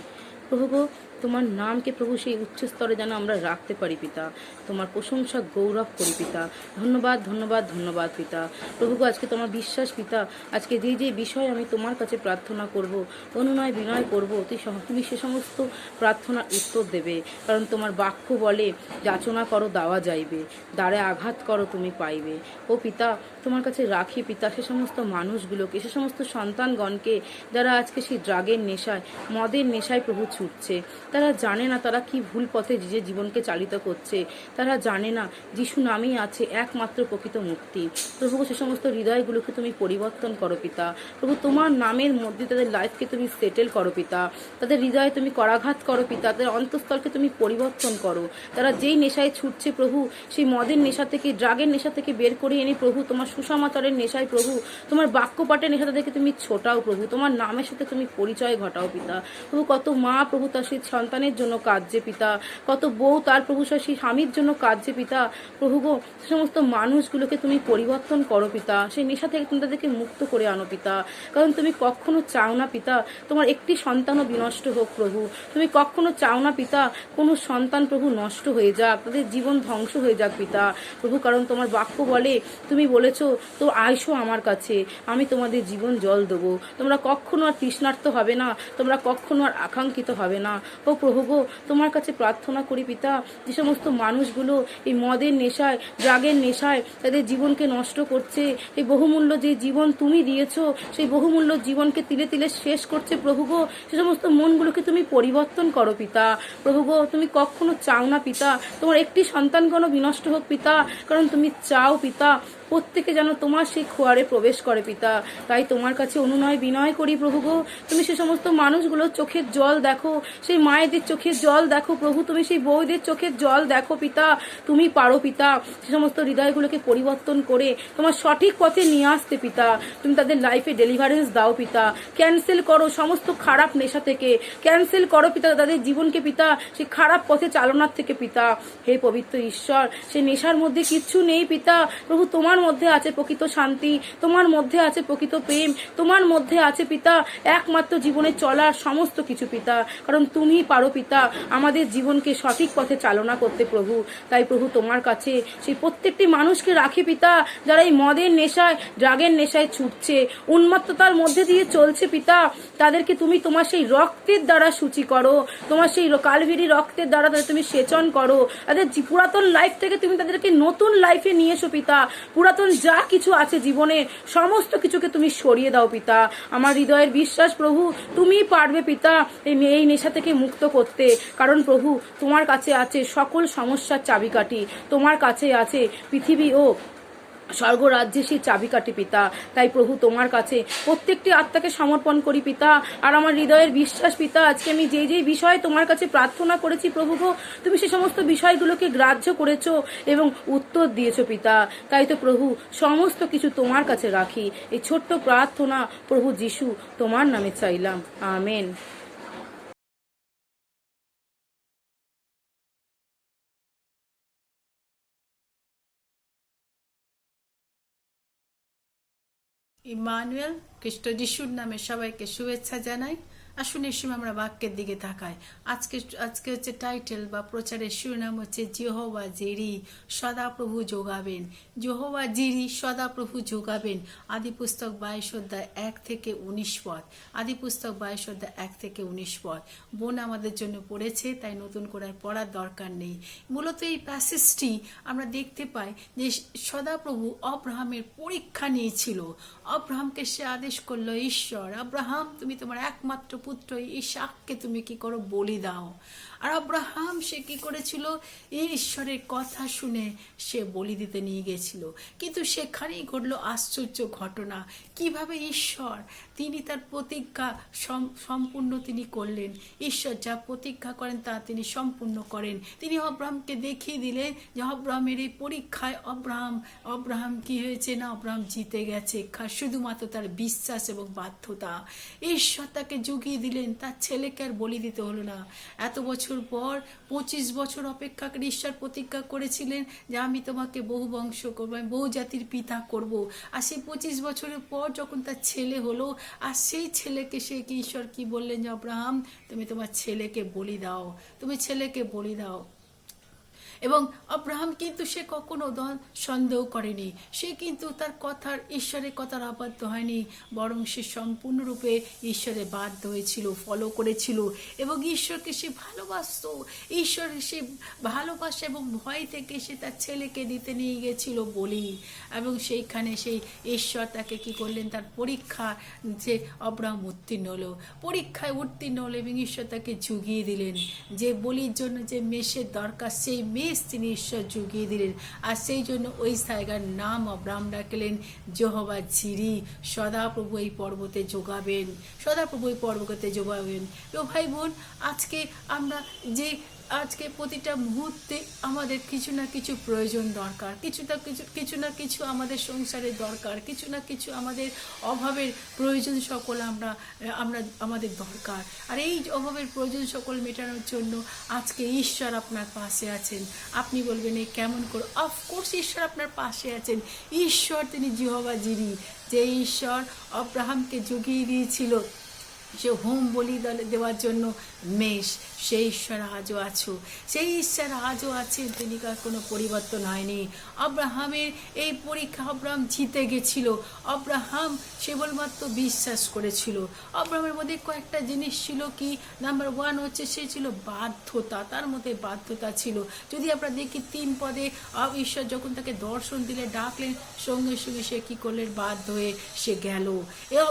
প্রভু গো, তোমার নামকে প্রভু সেই উচ্চ স্তরে যেন আমরা রাখতে পারি পিতা। তোমার প্রশংসা গৌরব করি পিতা। ধন্যবাদ ধন্যবাদ ধন্যবাদ পিতা। প্রভু গো, আজকে তোমার বিশ্বাস পিতা, আজকে যে যে বিষয় আমি তোমার কাছে প্রার্থনা করব, অনুনয় বিনয় করব, তুমি সে সমস্ত প্রার্থনার উত্তর দেবে। কারণ তোমার বাক্য বলে, যাচনা করো দেওয়া যাইবে, দ্বারে আঘাত করো তুমি পাইবে। ও পিতা, তোমার কাছে রাখি পিতা সে সমস্ত মানুষগুলোকে, সে সমস্ত সন্তানগণকে যারা আজকে সেই ড্রাগের নেশায়, মদের নেশায় প্রভু ছুটছে। তারা জানে না তারা কি ভুল পথে যে জীবনকে চালিত করছে। তারা জানে না যিশু নামেই আছে একমাত্র প্রকৃত মুক্তি। প্রভু সে সমস্ত হৃদয়গুলোকে তুমি পরিবর্তন করো পিতা। প্রভু তোমার নামের মধ্যে তাদের লাইফকে তুমি সেটেল করো পিতা। তাদের হৃদয়ে তুমি করাঘাত করো পিতা। তাদের অন্তঃস্থলকে তুমি পরিবর্তন করো। তারা যেই নেশায় ছুটছে প্রভু, সেই মদের নেশা থেকে, ড্রাগের নেশা থেকে বের করে এনে প্রভু তোমার সুসমাচারের নেশায় প্রভু, তোমার বাক্যপাঠের নেশা তাদেরকে তুমি ছোটাও প্রভু। তোমার নামের সাথে তুমি পরিচয় ঘটাও পিতা। প্রভু কত মা প্রভু তার সেই সন্তানের জন্য কাঁদছে পিতা, কত বউ তার প্রভু সেই স্বামীর জন্য কাঁদছে পিতা। প্রভু গো, সে সমস্ত মানুষগুলোকে তুমি পরিবর্তন করো পিতা। সেই নেশা থেকে তুমি তাদেরকে মুক্ত করে আনো পিতা। কারণ তুমি কখনো চাও না পিতা তোমার একটি সন্তানও বিনষ্ট হোক প্রভু। তুমি কখনো চাও না পিতা কোনো সন্তান প্রভু নষ্ট হয়ে যাক, তাদের জীবন ধ্বংস হয়ে যাক পিতা। প্রভু কারণ তোমার বাক্য বলে, তুমি বলেছো তো আইসো আমার কাছে, আমি তোমাদের জীবন জল দেবো। তোমরা কখনো আর তৃষ্ণার্ত হবে না, তোমরা কখনো আর আকাঙ্ক্ষিত হবে না। ও প্রভু গো, তোমার কাছে প্রার্থনা করি পিতা, যে সমস্ত মানুষগুলো এই মদের নেশায়, ড্রাগের নেশায় তাদের জীবনকে নষ্ট করছে, এই বহুমূল্য যে জীবন তুমি দিয়েছো সেই বহুমূল্য জীবনকে তিলে তিলে শেষ করছে প্রভু গো, সে সমস্ত মনগুলোকে তুমি পরিবর্তন করো পিতা। প্রভু গো, তুমি কখনো চাও না পিতা তোমার একটি সন্তানগণও বিনষ্ট হোক পিতা। কারণ তুমি চাও পিতা প্রত্যেকে যেন তোমার সেই খোয়ারে প্রবেশ করে পিতা। তাই তোমার কাছে অনুনয় বিনয় করি প্রভু গো, তুমি সে সমস্ত মানুষগুলোর চোখের জল দেখো, সেই মায়েদের চোখের জল দেখো প্রভু, তুমি সেই বউদের চোখের জল দেখো পিতা। তুমি পারো পিতা সে সমস্ত হৃদয়গুলোকে পরিবর্তন করে তোমার সঠিক পথে নিয়ে আসতে পিতা। তুমি তাদের লাইফে ডেলিভারেন্স দাও পিতা। ক্যান্সেল করো সমস্ত খারাপ নেশা থেকে, ক্যান্সেল করো পিতা তাদের জীবনকে পিতা সেই খারাপ পথে চালনার থেকে পিতা। হে পবিত্র ঈশ্বর, সেই নেশার মধ্যে কিচ্ছু নেই পিতা। প্রভু তোমার মধ্যে আছে প্রকৃত শান্তি, তোমার মধ্যে আছে প্রকৃত প্রেম, তোমার মধ্যে আছে পিতা একমাত্র জীবনে চলার সমস্ত কিছু পিতা। কারণ তুমি পারো পিতা আমাদের জীবনকে সঠিক পথে চালনা করতে প্রভু। তাই প্রভু তোমার কাছে সেই প্রত্যেকটি মানুষকে রাখি পিতা যারা এই মদের নেশায়, ড্রাগের নেশায় ছুটছে, উন্মত্ততার মধ্যে দিয়ে চলছে পিতা। তাদেরকে তুমি তোমার সেই রক্তের দ্বারা সূচি করো, তোমার সেই কালভেরি রক্তের দ্বারা তাদের তুমি সেচন করো। তাদের পুরাতন লাইফ থেকে তুমি তাদেরকে নতুন লাইফে নিয়ে এসো পিতা। পুরাতন যা কিছু আছে জীবনে সমস্ত কিছুকে তুমি সরিয়ে দাও পিতা। আমার হৃদয়ের বিশ্বাস প্রভু তুমি পারবে পিতা এই নেশা থেকে মুক্ত করতে। কারণ প্রভু তোমার কাছে আছে সকল সমস্যার চাবিকাঠি, তোমার কাছে আছে পৃথিবী ও স্বর্গরাজ্যে সেই চাবিকাঠি পিতা। তাই প্রভু তোমার কাছে প্রত্যেকটি আত্মাকে সমর্পণ করি পিতা। আর আমার হৃদয়ের বিশ্বাস পিতা আজকে আমি যেই যেই বিষয়ে তোমার কাছে প্রার্থনা করেছি প্রভু গো, তুমি সে সমস্ত বিষয়গুলোকে গ্রাহ্য করেছো এবং উত্তর দিয়েছো পিতা। তাই তো প্রভু সমস্ত কিছু তোমার কাছে রাখি। এই ছোট্ট প্রার্থনা প্রভু যিশু তোমার নামে চাইলাম, আমেন। ইমানুয়েল খ্রিস্ট যিশুর নামে সবাইকে শুভেচ্ছা জানাই। আসুন এই সময় আমরা বাক্যের দিকে তাকাই। আজকে হচ্ছে টাইটেল বা প্রচারের শিরোনাম হচ্ছে যেহোবা জিরি সদাপ্রভু যোগাবেন। যেহোবা জিরি সদাপ্রভু যোগাবেন। আদি পুস্তক 22 অধ্যায় 1 থেকে 19 পদ। আদি পুস্তক 22 অধ্যায় 1 থেকে 19 পদ বোন আমাদের জন্য পড়েছে, তাই নতুন করে পড়ার দরকার নেই। মূলত এই প্যাসেজটি আমরা দেখতে পাই যে সদাপ্রভু অব্রাহামের পরীক্ষা নিয়েছিল। অব্রাহামকে সে আদেশ করলো, ঈশ্বর আব্রাহাম তুমি তোমার একমাত্র পুত্র ইসাককে তুমি কি করো, বলি দাও। আর আব্রাহাম সে কি করেছিল, এই ঈশ্বরের কথা শুনে সে বলি দিতে নিয়ে গেছিল। কিন্তু সেখানেই ঘটলো আশ্চর্য ঘটনা, কিভাবে ঈশ্বর তিনি তার প্রতিজ্ঞা সম্পূর্ণ তিনি করলেন। ঈশ্বর যা প্রতিজ্ঞা করেন তা তিনি সম্পূর্ণ করেন। তিনি আব্রাহামকে দেখিয়ে দিলেন যে আব্রাহামের এই পরীক্ষায় আব্রাহাম কি হয়েছে না, আব্রাহাম জিতে গেছে শুধুমাত্র তার বিশ্বাস এবং বাধ্যতা। ঈশ্বর তাকে জুগিয়ে দিলেন, তার ছেলেকে আর বলি দিতে হলো না। এত বছর বছর পর 25 বছর অপেক্ষা করে ঈশ্বর প্রতিজ্ঞা করেছিলেন যে আমি তোমাকে বহু বংশ করবো, আমি বহু জাতির পিতা করব। আর সেই 25 বছরের পর যখন তার ছেলে হলো, আর সেই ছেলেকে সে কি ঈশ্বর কি বললেন যে আব্রাহাম তুমি তোমার ছেলেকে বলি দাও, তুমি ছেলেকে বলি দাও। এবং আব্রাহাম কিন্তু সে কখনো সন্দেহ করেনি, সে কিন্তু তার কথার ঈশ্বরের কথার আবদ্ধ হয়নি, বরং সে সম্পূর্ণরূপে ঈশ্বরে বাধ্য হয়েছিল, ফলো করেছিল এবং ঈশ্বরকে সে ভালোবাসত। ঈশ্বর সে ভালোবাসা এবং ভয় থেকে সে তার ছেলেকে দিতে নিয়ে গেছিল বলি, এবং সেইখানে সেই ঈশ্বর তাকে কি করলেন, তার পরীক্ষা যে আব্রাহাম উত্তীর্ণ হলো, পরীক্ষায় উত্তীর্ণ হলো এবং ঈশ্বর তাকে জুগিয়ে দিলেন যে বলির জন্য যে মেষের দরকার, সেই মেষ তিনি ঈশ্বর জুগিয়ে দিলেন। আর সেই জন্য ওই জায়গার নাম আব্রাহাম ডাকলেন যেহোভা জিরি, সদাপ্রভু এই পর্বতে যোগাবেন, সদাপ্রভু এই পর্বতে যোগাবেন। তো ভাই বোন, আজকে আমরা যে আজকে প্রতিটা মুহূর্তে আমাদের কিছু না কিছু প্রয়োজন দরকার, কিছু না কিছু আমাদের সংসারের দরকার, কিছু না কিছু আমাদের অভাবের প্রয়োজন সকল আমরা আমাদের দরকার। আর এই অভাবের প্রয়োজন সকল মেটানোর জন্য আজকে ঈশ্বর আপনার পাশে আছেন। আপনি বলবেন এই কেমন করে? অফকোর্স ঈশ্বর আপনার পাশে আছেন। ঈশ্বর তিনি যেহোভা জিরি, যে ঈশ্বর আব্রাহামকে জুগিয়ে দিয়েছিল সে হোম বলি দেওয়ার জন্য মেষ, সেই ঈশ্বর আজও আছো, সেই ঈশ্বর আজও আছেন, তিনি কোনো পরিবর্তন হয়নি। আব্রাহামের এই পরীক্ষা আব্রাহাম জিতে গেছিল। আব্রাহাম কেবলমাত্র বিশ্বাস করেছিল। আব্রাহামের মধ্যে কয়েকটা জিনিস ছিল, কি নাম্বার 1 হচ্ছে সে ছিল বাধ্যতা, তার মধ্যে বাধ্যতা ছিল। যদি আমরা দেখি 3 পদে ঈশ্বর যখন তাকে দর্শন দিলে ডাকলেন, সঙ্গে সঙ্গে সে কি করলেন, বাধ্য হয়ে সে গেল।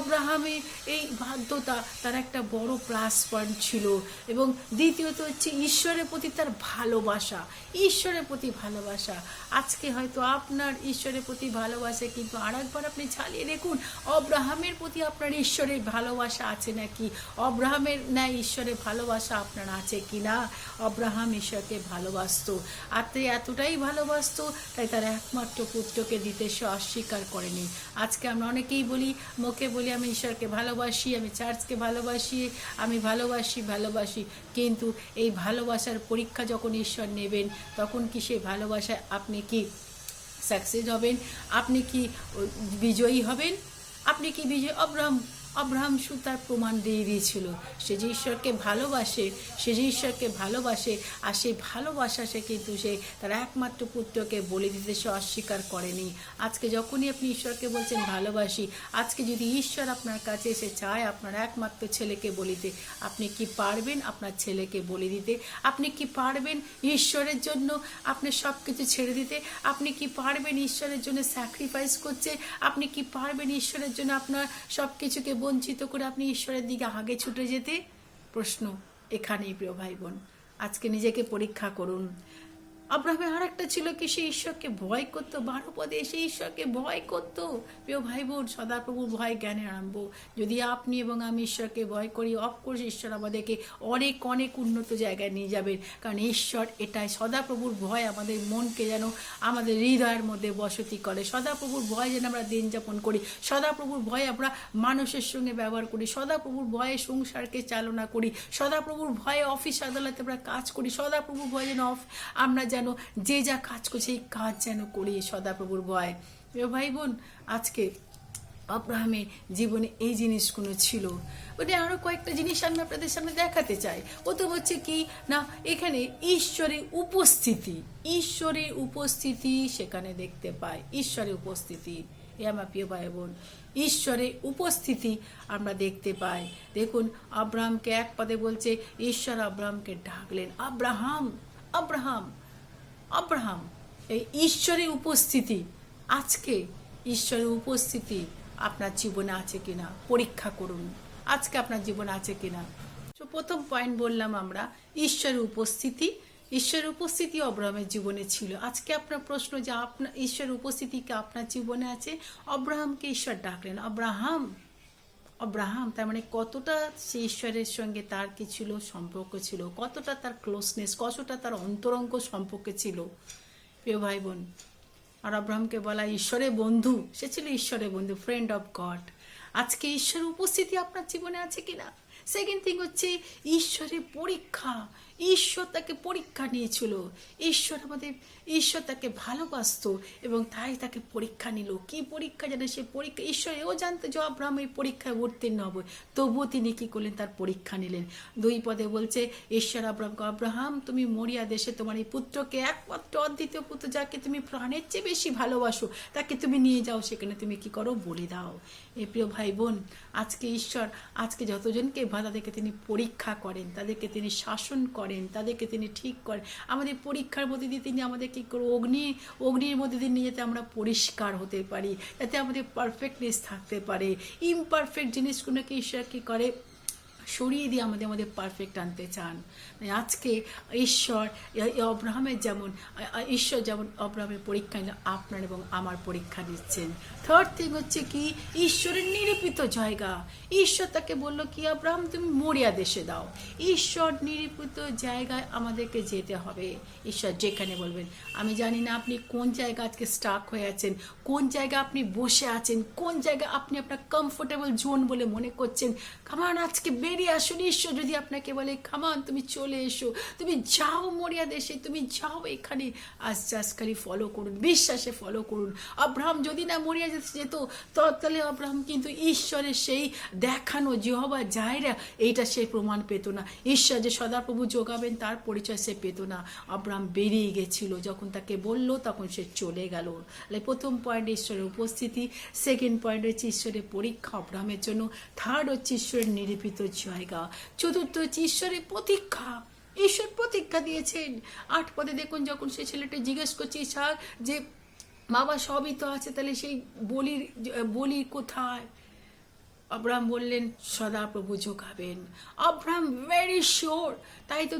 আব্রাহামের এই বাধ্যতা তার একটা বড় প্লাস পয়েন্ট ছিল। এবং দ্বিতীয়ত হচ্ছে ঈশ্বরের প্রতি তার ভালোবাসা, ঈশ্বরের প্রতি ভালোবাসা। আজকে হয়তো আপনার ঈশ্বরের প্রতি ভালোবাসা, কিন্তু আরেকবার আপনি চালিয়ে দেখুন আব্রাহামের প্রতি আপনার ঈশ্বরের ভালোবাসা আছে নাকি, আব্রাহামের ন্যায় ঈশ্বরের ভালোবাসা আপনার আছে কি না। আব্রাহাম ঈশ্বরকে ভালোবাসত, আর তাই এতটাই ভালোবাসত, তাই তার একমাত্র পুত্রকে দিতে সে অস্বীকার করেনি। আজকে আমরা অনেকেই বলি, মুখে বলি আমি ঈশ্বরকে ভালোবাসি, আমি চার্চকে ভালোবাসি, আমি ভালোবাসি, কিন্তু এই ভালোবাসার পরীক্ষা যখন ঈশ্বর নেবেন, তখন কি সেই ভালোবাসায় আপনি কি সাকসেস হবেন, আপনি কি বিজয়ী হবেন? আপনি কি বিজয়ী? আব্রাহাম শুধু তার প্রমাণ দিয়ে দিয়েছিল সে যে ঈশ্বরকে ভালোবাসে, আর সেই ভালোবাসা সে কিন্তু সে তার একমাত্র পুত্রকে বলি দিতে সে অস্বীকার করেনি। আজকে যখনই আপনি ঈশ্বরকে বলছেন ভালোবাসি, আজকে যদি ঈশ্বর আপনার কাছে এসে চায় আপনার একমাত্র ছেলেকে বলিতে, আপনি কি পারবেন আপনার ছেলেকে বলি দিতে? আপনি কি পারবেন ঈশ্বরের জন্য আপনি সব কিছু ছেড়ে দিতে? আপনি কি পারবেন ঈশ্বরের জন্য স্যাক্রিফাইস করতে? আপনি কি পারবেন ঈশ্বরের জন্য আপনার সব কিছুকে বঞ্চিত করে আপনি ঈশ্বরের দিকে আগে ছুটে যেতে? প্রশ্ন এখানেই প্রিয় ভাই বোন, আজকে নিজেকে পরীক্ষা করুন। আব্রাহামের আর একটা ছিল কি, সে ঈশ্বরকে ভয় করতো। 12 পদে সে ঈশ্বরকে ভয় করতো। প্রিয় ভাই বোন, সদাপ্রভুর ভয় জ্ঞানের আরম্ভ। যদি আপনি এবং আমি ঈশ্বরকে ভয় করি, অফকোর্স ঈশ্বর আমাদেরকে অনেক অনেক উন্নত জায়গায় নিয়ে যাবেন। কারণ ঈশ্বর এটাই, সদাপ্রভুর ভয় আমাদের মনকে যেন আমাদের হৃদয়ের মধ্যে বসতি করে। সদাপ্রভুর ভয় যেন আমরা দিন যাপন করি, সদাপ্রভুর ভয়ে আমরা মানুষের সঙ্গে ব্যবহার করি, সদাপ্রভুর ভয়ে সংসারকে চালনা করি, সদাপ্রভুর ভয়ে অফিস আদালতে আমরা কাজ করি, সদাপ্রভুর ভয়ে যেন আমরা যেন যে যা কাজ করছে এই কাজ যেন করি সদাপ্রভুর ভয়। ভাই বোন, আজকে আব্রাহামের জীবনে এই জিনিসগুলো ছিল। ওটা আরো কয়েকটা জিনিস আমি আপনাদের সামনে দেখাতে চাই। ও তো হচ্ছে কি না, এখানে ঈশ্বরের উপস্থিতি সেখানে দেখতে পাই। ঈশ্বরের উপস্থিতি, এ আমার প্রিয় ভাই বোন, ঈশ্বরের উপস্থিতি আমরা দেখতে পাই। দেখুন আব্রাহামকে এক পদে বলছে, ঈশ্বর আব্রাহামকে ডাকলেন, আব্রাহাম। এই ঈশ্বরের উপস্থিতি, আজকে ঈশ্বরের উপস্থিতি আপনার জীবনে আছে কিনা পরীক্ষা করুন। আজকে আপনার জীবনে আছে কিনা। তো প্রথম পয়েন্ট বললাম আমরা ঈশ্বরের উপস্থিতি আব্রাহামের জীবনে ছিল। আজকে আপনার প্রশ্ন যে আপনার ঈশ্বরের উপস্থিতি কি আপনার জীবনে আছে? আব্রাহামকে ঈশ্বর ডাকলেন আব্রাহাম, তার মানে কতটা সে ঈশ্বরের সঙ্গে তার কি ছিল, সম্পর্ক ছিল, কতটা তার ক্লোজনেস, কতটা তার অন্তরঙ্গ সম্পর্ক ছিল প্রিয় ভাই বোন। আর আব্রাহামকে বলা ঈশ্বরের বন্ধু, সে ছিল ঈশ্বরের বন্ধু, ফ্রেন্ড অফ গড। আজকে ঈশ্বরের উপস্থিতি আপনার জীবনে আছে কিনা? সেকেন্ড থিং হচ্ছে ঈশ্বরের পরীক্ষা। ঈশ্বর তাকে পরীক্ষা নিয়েছিল। ঈশ্বর তাকে ভালোবাসতো এবং তাই তাকে পরীক্ষা নিল। কি পরীক্ষা জানে? সে পরীক্ষা ঈশ্বর এও জানতো যে আব্রাহাম এই পরীক্ষায় উত্তীর্ণ হবে, তবুও তিনি কি করলেন? তার পরীক্ষা নিলেন। 2 পদে বলছে ঈশ্বর আব্রাহামকে, আব্রাহাম তুমি মরিয়া দেশে তোমার এই পুত্রকে, একমাত্র অদ্বিতীয় পুত্র যাকে তুমি প্রাণের চেয়ে বেশি ভালোবাসো, তাকে তুমি নিয়ে যাও, সেখানে তুমি কি করো? বলি দাও। এ প্রিয় ভাই বোন, আজকে ঈশ্বর আজকে যতজনকে তাদেরকে তিনি পরীক্ষা করেন, তাদেরকে তিনি শাসন করেন, তাদেরকে তিনি ঠিক করেন। আমাদের পরীক্ষার মধ্যে দিয়ে তিনি আমাদের কি করো? অগ্নির মধ্যে দিয়ে নিয়ে যাতে আমরা পরিষ্কার হতে পারি, যাতে আমাদের পারফেক্টনেস থাকতে পারে। ইমপারফেক্ট জিনিসগুলোকে ঈশ্বর কি করে? সরিয়ে দিয়ে আমাদের পারফেক্ট আনতে চান। আজকে ঈশ্বর যেমন আব্রাহামের পরীক্ষা নিল, আপনার এবং আমার পরীক্ষা নিচ্ছেন। থার্ড থিং হচ্ছে কি? ঈশ্বরের নিরূপিত জায়গা। ঈশ্বর তাকে বললো কি, আব্রাহাম তুমি মরিয়া দেশে দাও। ঈশ্বর নিরূপিত জায়গায় আমাদেরকে যেতে হবে। ঈশ্বর যেখানে বলবেন। আমি জানি না আপনি কোন জায়গা আজকে স্টাক হয়ে আছেন, কোন জায়গায় আপনি বসে আছেন, কোন জায়গায় আপনি আপনার কমফোর্টেবল জোন বলে মনে করছেন। কামান আজকে বেরিয়ে আসুন। ঈশ্বর যদি আপনাকে বলে কামান তুমি চলে এসো, তুমি যাও মরিয়া দেশে, তুমি যাও এখানে, জাস্ট খালি ফলো করুন, বিশ্বাসে ফলো করুন। আব্রাহাম যদি না মরিয়া যেত, তাহলে আব্রাহাম কিন্তু ঈশ্বরের সেই দেখানো যহোবা জাইরা এইটা সে প্রমাণ পেত না। ঈশ্বর যে সদাপ্রভু যোগাবেন তার পরিচয় সে পেত না। আব্রাহাম বেরিয়ে গেছিল, যখন তাকে বললো তখন সে চলে গেল। প্রথম পয়েন্ট ঈশ্বরের উপস্থিতি, সেকেন্ড পয়েন্ট হচ্ছে ঈশ্বরের পরীক্ষা আব্রাহামের জন্য, থার্ড হচ্ছে ঈশ্বরের নিরূপিত জায়গা, চতুর্থ হচ্ছে ঈশ্বরের প্রতীক্ষা। ঈশ্বর প্রতীক্ষা দিয়েছেন। 8 পদে দেখুন, যখন সে ছেলেটা জিজ্ঞেস করছে ইসাক যে বাবা সবই তো আছে, তাহলে সেই বলি কোথায়? আব্রাহাম বললেন সদাপ্রভু যোগাবেন। Abraham very sure. তাই তো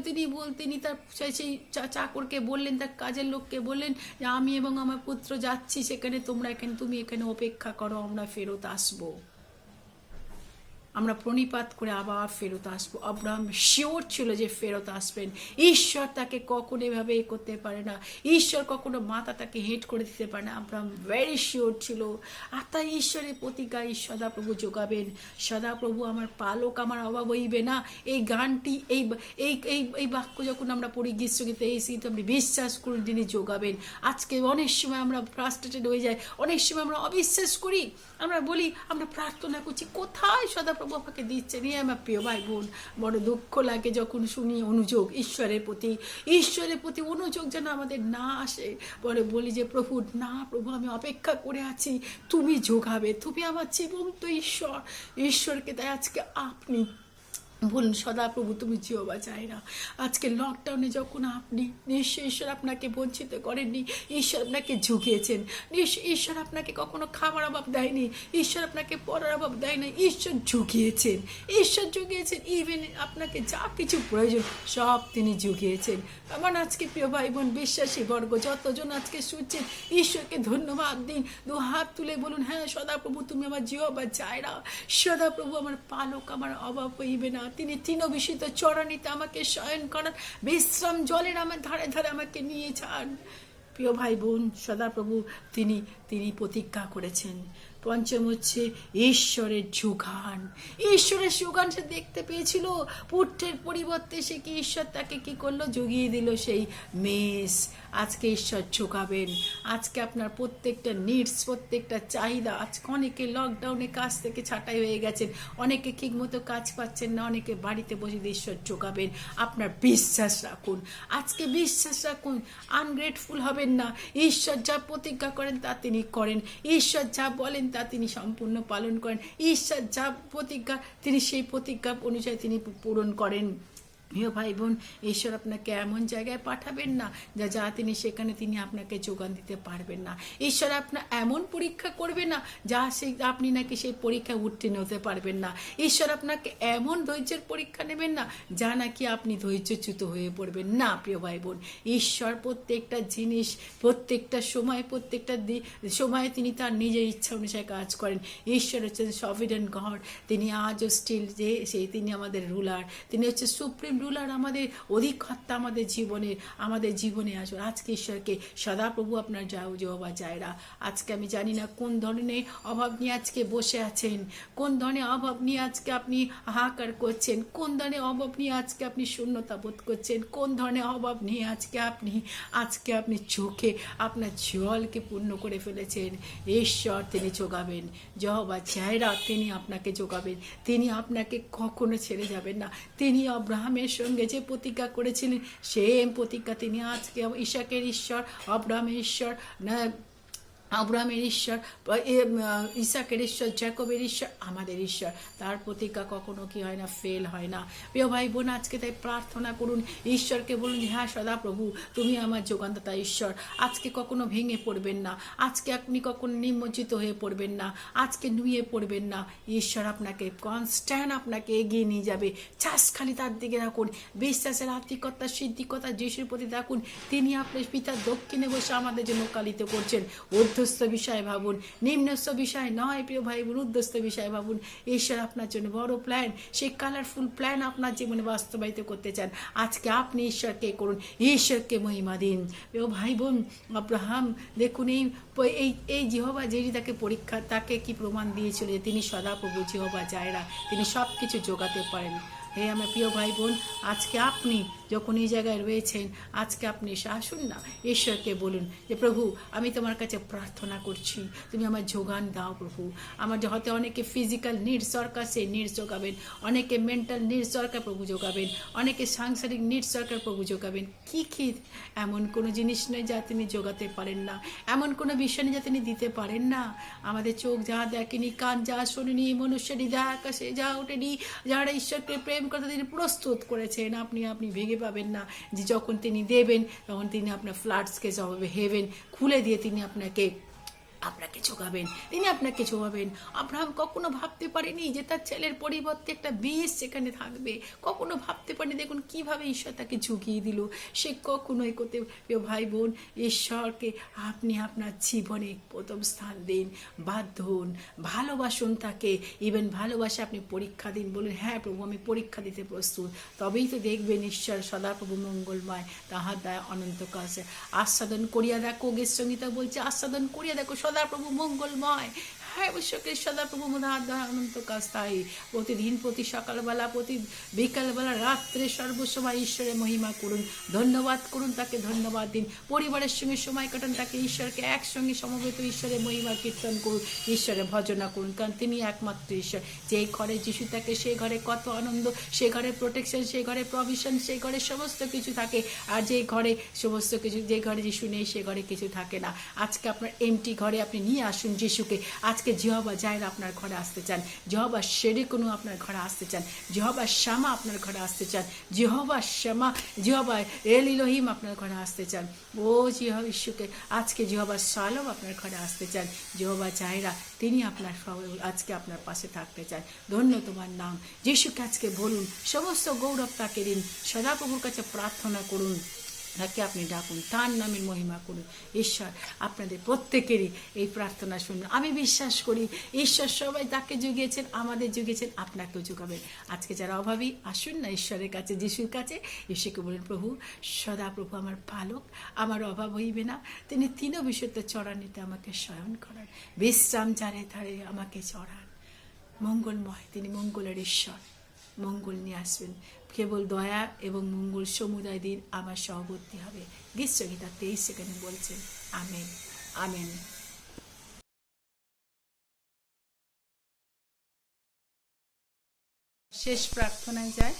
তিনি তার সেই চাকরকে বললেন, তার কাজের লোককে বললেন যে আমি এবং আমার পুত্র যাচ্ছি সেখানে, তুমি এখানে অপেক্ষা করো, আমরা ফেরত আসবো, আমরা প্রণিপাত করে আবার ফেরত আসবো। আব্রাহাম শিওর ছিল যে ফেরত আসবেন। ঈশ্বর তাকে কখনো এভাবে করতে পারে না, ঈশ্বর কখনো মাথা তাকে হেট করে দিতে পারে না। আব্রাহাম ভেরি শিওর ছিল। আর তাই ঈশ্বরের প্রতিজ্ঞা, সদাপ্রভু যোগাবেন। সদাপ্রভু আমার পালক, আমার অভাব হইবে না। এই গানটি এই বাক্য যখন আমরা পড়ি গ্রীষ্মগীতে, এই শীত আপনি বিশ্বাস করুন তিনি যোগাবেন। আজকে অনেক সময় আমরা ফ্রাস্ট্রেটেড হয়ে যাই, অনেক সময় আমরা অবিশ্বাস করি, আমরা বলি আমরা প্রার্থনা করছি কোথায় সদাপ্রভু আমাকে দিচ্ছে নিয়ে। আমার প্রিয় ভাই বোন, বড় দুঃখ লাগে যখন শুনি অনুযোগ ঈশ্বরের প্রতি অনুযোগ যেন আমাদের না আসে। পরে বলি যে প্রভু আমি অপেক্ষা করে আছি, তুমি যোগাবে, তুমি আমার জীবন্ত ঈশ্বরকে। তাই আজকে আপনি বলুন সদাপ্রভু তুমি জিহোবা জাইরা। আজকে লকডাউনে যখন আপনি নিশ্চয় ঈশ্বর আপনাকে বঞ্চিত করেননি, ঈশ্বর আপনাকে ঝুঁকিয়েছেন। ঈশ্বর আপনাকে কখনো খাবার অভাব দেয়নি, ঈশ্বর আপনাকে পড়ার অভাব দেয় না, ঈশ্বর ঝুঁকিয়েছেন। ইভেন আপনাকে যা কিছু প্রয়োজন সব তিনি ঝুঁকিয়েছেন। আমার আজকে প্রিয় ভাই বোন, বিশ্বাসী বর্গ যতজন আজকে শুনছেন, ঈশ্বরকে ধন্যবাদ দিন। 2 হাত তুলে বলুন হ্যাঁ সদাপ্রভু তুমি আমার জিহোবা জাইরা। সদাপ্রভু আমার পালক, আমার অভাব হইবে না। তিনি তৃণবিষিত চড়ানিতে আমাকে শয়ন করান, বিশ্রাম জলের আমার ধারে ধারে আমাকে নিয়ে যান। প্রিয় ভাই বোন, সদাপ্রভু তিনি প্রতিজ্ঞা করেছেন। পঞ্চম হচ্ছে ঈশ্বরের যোগান। ঈশ্বরের যোগান সে দেখতে পেয়েছিল। পুত্রের পরিবর্তে সে কি ঈশ্বর তাকে কি করলো? জুগিয়ে দিল সেই মেষ। আজকে ঈশ্বর যোগাবেন। আজকে আপনার প্রত্যেকটা নিডস, প্রত্যেকটা চাহিদা। আজকে অনেকে লকডাউনে কাজ থেকে ছাঁটাই হয়ে গেছেন, অনেকে ঠিক মতো কাজ পাচ্ছেন না, অনেকে বাড়িতে বসে ঈশ্বর যোগাবেন। আপনার বিশ্বাস রাখুন, আজকে বিশ্বাস রাখুন, আনগ্রেটফুল হবেন না। ঈশ্বর যা প্রতিজ্ঞা করেন তা তিনি করেন, ঈশ্বর যা বলেন তা তিনি সম্পূর্ণ পালন করেন, ঈশ্বর যা প্রতিজ্ঞা তিনি সেই প্রতিজ্ঞা অনুযায়ী তিনি পূরণ করেন। প্রিয় ভাই বোন, ঈশ্বর আপনাকে এমন জায়গায় পাঠাবেন না যা তিনি সেখানে তিনি আপনাকে যোগান দিতে পারবেন না। ঈশ্বর আপনার এমন পরীক্ষা করবে না যা আপনি নাকি সেই পরীক্ষায় উত্তীর্ণ হতে পারবেন না। ঈশ্বর আপনাকে এমন ধৈর্যের পরীক্ষা নেবেন না যা নাকি আপনি ধৈর্যচ্যুত হয়ে পড়বেন না। প্রিয় ভাই বোন, ঈশ্বর প্রত্যেকটা জিনিস, প্রত্যেকটা সময়ে তিনি তার নিজের ইচ্ছা অনুসারে কাজ করেন। ঈশ্বর হচ্ছে সভরেন গড। তিনি আজও স্টিল তিনি আমাদের রুলার, তিনি হচ্ছে সুপ্রিম রুলার, আমাদের অধিকর্তা আমাদের জীবনে আসবে। আজকে ঈশ্বরকে সদাপ্রভু আপনার যহোবা জায়রা, আজকে আমি জানি না কোন ধরনের অভাব নিয়ে আজকে বসে আছেন, কোন ধরনের অভাব নিয়ে আজকে আপনি হাহাকার করছেন, কোন ধরনের অভাব নিয়ে আজকে আপনি শূন্যতা বোধ করছেন, কোন ধরনের অভাব নিয়ে আজকে আপনি চোখে আপনার জলকে পূর্ণ করে ফেলেছেন। ঈশ্বর তিনি যোগাবেন, যহোবা জায়রা তিনি আপনাকে যোগাবেন, তিনি আপনাকে কখনো ছেড়ে যাবেন না। তিনি আব্রাহামের সঙ্গে যে প্রতিজ্ঞা করেছিলেন সেম প্রতিজ্ঞা তিনি আজকে ইসাকের ঈশ্বর, আব্রাহামের ঈশ্বর, আব্রাহামের ঈশ্বর, ইসাকের ঈশ্বর, জ্যাকবের ঈশ্বর, আমাদের ঈশ্বর। তার প্রতিজ্ঞা কখনো কি হয় না, ফেল হয় না। প্রিয় ভাই বোন, আজকে তাই প্রার্থনা করুন, ঈশ্বরকে বলুন যে হ্যাঁ সদাপ্রভু তুমি আমার যোগানদাতা ঈশ্বর। আজকে কখনো ভেঙে পড়বেন না, আজকে আপনি কখনো নিমজ্জিত হয়ে পড়বেন না, আজকে নুয়ে পড়বেন না। ঈশ্বর আপনাকে কনস্ট্যান্ট আপনাকে এগিয়ে নিয়ে যাবে। চাষ খালি তার দিকে রাখুন, বিশ্বাসের আত্মিকতা সিদ্ধিকতা যিশুর প্রতি রাখুন। তিনি আপনার পিতার দক্ষিণে বসে আমাদের জন্য কালিত করছেন। ঊর্ধ্বস্থ বিষয় ভাবুন, নিম্নস্থ বিষয় নয়। প্রিয় ভাই বোন, ঊর্ধ্বস্থ বিষয় ভাবুন। ঈশ্বর আপনার জন্য বড় প্ল্যান, সেই কালারফুল প্ল্যান আপনার জীবনে বাস্তবায়িত করতে চান। আজকে আপনি ঈশ্বরকে করুন, ঈশ্বরকে মহিমা দিন। প্রিয় ভাই বোন, আব্রাহাম দেখুন এই যহোবা যিনি তাকে কি প্রমাণ দিয়েছিল যে তিনি সদাপ্রভু যহোবা জায়রা, তিনি সব কিছু যোগাতে পারেন। হে আমার প্রিয় ভাই বোন, আজকে আপনি যখন এই জায়গায় রয়েছেন, আজকে আপনি এসে আসুন না, ঈশ্বরকে বলুন যে প্রভু আমি তোমার কাছে প্রার্থনা করছি, তুমি আমার যোগান দাও প্রভু। আমার হয়তো অনেকে ফিজিক্যাল নিডস দরকার, সেই নিডস যোগাবেন, অনেকে মেন্টাল নিডস দরকার প্রভু যোগাবেন, অনেকে সাংসারিক নিডস দরকার প্রভু যোগাবেন। কি এমন কোনো জিনিস নেই যা তিনি যোগাতে পারেন না, এমন কোনো বিষয় নেই যা তিনি দিতে পারেন না। আমাদের চোখ যা দেখেনি, কান যা শোনেনি, মনুষ্যের হৃদয় আকাশে যা ওঠেনি, যারা ঈশ্বরকে প্রেম করতে তিনি প্রস্তুত করেছেন, আপনি ভেঙে পাবেন না যে যখন তিনি দেবেন তখন তিনি আপনার ফ্লাডসকে জবাবে হেভেন খুলে দিয়ে তিনি আপনাকে যোগাবেন, তিনি আপনাকে যোগাবেন। আব্রাহাম কখনো ভাবতে পারেনি যে তার ছেলের পরিবর্তে একটা বীজ সেখানে থাকবে, কখনো ভাবতে পারেনি। দেখুন কিভাবে ঈশ্বর তাকে ঝুঁকিয়ে দিল। সে কখনোই করতে, প্রিয় ভাই বোন, ঈশ্বরকে আপনি আপনার জীবনে প্রথম স্থান দিন, বাধ্য হন, ভালোবাসুন তাকে। ইভেন ভালোবাসে আপনি পরীক্ষা দিন, বলুন হ্যাঁ প্রভু আমি পরীক্ষা দিতে প্রস্তুত। তবেই তো দেখবেন ঈশ্বর সদাপ্রভু মঙ্গলময়, তাহার দায় অনন্তকাল। আস্বাদন করিয়া দেখো, গীত সংগীতা বলছে আস্বাদন করিয়া দেখো সদাপ্রভু মঙ্গলময়। হ্যাঁ ঈশ্বরকে সদাপ্রভু অনন্তকাল স্থায়ী। প্রতিদিন, প্রতি সকালবেলা, প্রতি বিকালবেলা, রাত্রে, সর্বসময় ঈশ্বরের মহিমা করুন, ধন্যবাদ করুন, তাকে ধন্যবাদ দিন। পরিবারের সঙ্গে সময় কাটান, তাকে ঈশ্বরকে একসঙ্গে সমবেত ঈশ্বরের মহিমা কীর্তন করুন, ঈশ্বরের ভজনা করুন, কারণ তিনি একমাত্র ঈশ্বর। যে ঘরে যিশু থাকে সেই ঘরে কত আনন্দ, সে ঘরে প্রোটেকশন, সেই ঘরে প্রভিশন, সেই ঘরে সমস্ত কিছু থাকে। আর যে ঘরে সমস্ত কিছু, যে ঘরে যিশু নেই সে ঘরে কিছু থাকে না। আজকে আপনার এমটি ঘরে আপনি নিয়ে আসুন যিশুকে। আজকে যহোবা জায়রা আপনার ঘরে আসতে চান, যহোবা শেরিকুনু আপনার ঘরে আসতে চান, যহোবা শামা আপনার ঘরে আসতে চান, যহোবা শামা, যহোবা এলিলোহিম আপনার ঘরে আসতে চান। ও যহোবা ইস্যুকে আজকে যহোবা শালোম আপনার ঘরে আসতে চান। যহোবা জায়রা তিনি আপনার আজকে আপনার পাশে থাকতে চান। ধন্য তোমার নাম যিশুকে আজকে বলুন, সমস্ত গৌরব তাকে দিন, সদাপ্রভুর কাছে প্রার্থনা করুন, তাকে আপনি ডাকুন, তার নামের মহিমা করুন। ঈশ্বর আপনাদের প্রত্যেকেরই এই প্রার্থনা শুনুন। আমি বিশ্বাস করি ঈশ্বর সবাই তাকে জুগিয়েছেন, আমাদের জুগিয়েছেন, আপনাকেও জুগাবেন। আজকে যারা অভাবী আসুন না ঈশ্বরের কাছে, যিশুর কাছে। ঈশ্বরকে বলেন প্রভু সদাপ্রভু আমার পালক, আমার অভাব হইবে না। তিনি তিন বিশুদ্ধ চড়ানিতে আমাকে শয়ন করান, বিশ্রাম ধারে ধারে আমাকে চড়ান। মঙ্গলময়, তিনি মঙ্গলের ঈশ্বর, মঙ্গল নিয়ে আসবেন। কেবল দয়া এবং মঙ্গল সমুদায় দিন আমার সহবর্তী হবে। গীতসংগীতা 23 সেকেন্ডে বলছেন আমেন, আমেন। শেষ প্রার্থনায় যায়।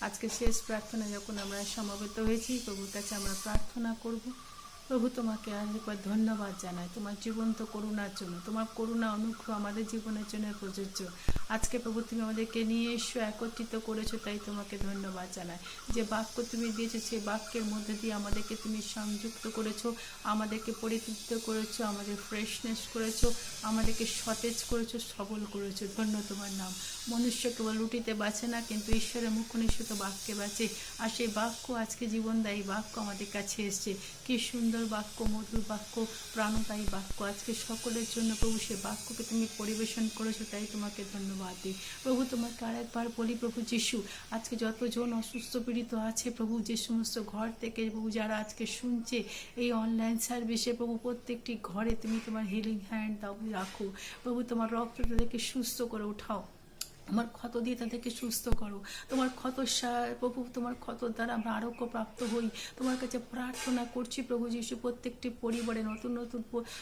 আজকে শেষ প্রার্থনায় যখন আমরা সমবেত হয়েছি, প্রভুর কাছে আমরা প্রার্থনা করব। প্রভু তোমাকে আরেকবার ধন্যবাদ জানাই তোমার জীবন্ত করুণার জন্য। তোমার করুণা অনুগ্রহ আমাদের জীবনের জন্য প্রযোজ্য। আজকে প্রভু তুমি আমাদেরকে নিয়ে এসো, একত্রিত করেছো, তাই তোমাকে ধন্যবাদ জানাই। যে বাক্য তুমি দিয়েছো সেই বাক্যের মধ্যে দিয়ে আমাদেরকে তুমি সংযুক্ত করেছো, আমাদেরকে পরিতৃপ্ত করেছো, আমাদের ফ্রেশনেস করেছো, আমাদেরকে সতেজ করেছো, সবল করেছো। ধন্য তোমার নাম। মনুষ্য কেবল রুটিতে বাঁচে না, কিন্তু ঈশ্বরের মুখ নিঃসৃত বাক্যে বাঁচে। আর সেই বাক্য আজকে জীবনদায়ী বাক্য আমাদের কাছে এসছে। কি সুন্দর বাক্য, মধুর বাক্য, প্রাণদায়ী বাক্য। আজকে সকলের জন্য প্রভু সে বাক্যকে তুমি পরিবেশন করেছো, তাই তোমাকে ধন্যবাদ। ধন্যবাদ দিই প্রভু। তোমাকে আরেকবার বলি প্রভু যিশু, আজকে যতজন অসুস্থ পীড়িত আছে প্রভু, যে সমস্ত ঘর থেকে প্রভু যারা আজকে শুনছে এই অনলাইন সার্ভিসে প্রভু, প্রত্যেকটি ঘরে তুমি তোমার হিলিং হ্যান্ড দাও, রাখো প্রভু। তোমার রক্ত তাদেরকে সুস্থ করে উঠাও, তোমার ক্ষত দিয়ে তাদেরকে সুস্থ করো। তোমার ক্ষত প্রভু, তোমার ক্ষত দ্বারা আমরা আরোগ্য প্রাপ্ত হই। তোমার কাছে প্রার্থনা করছি প্রভু যিশু, প্রত্যেকটি পরিবারে নতুন নতুন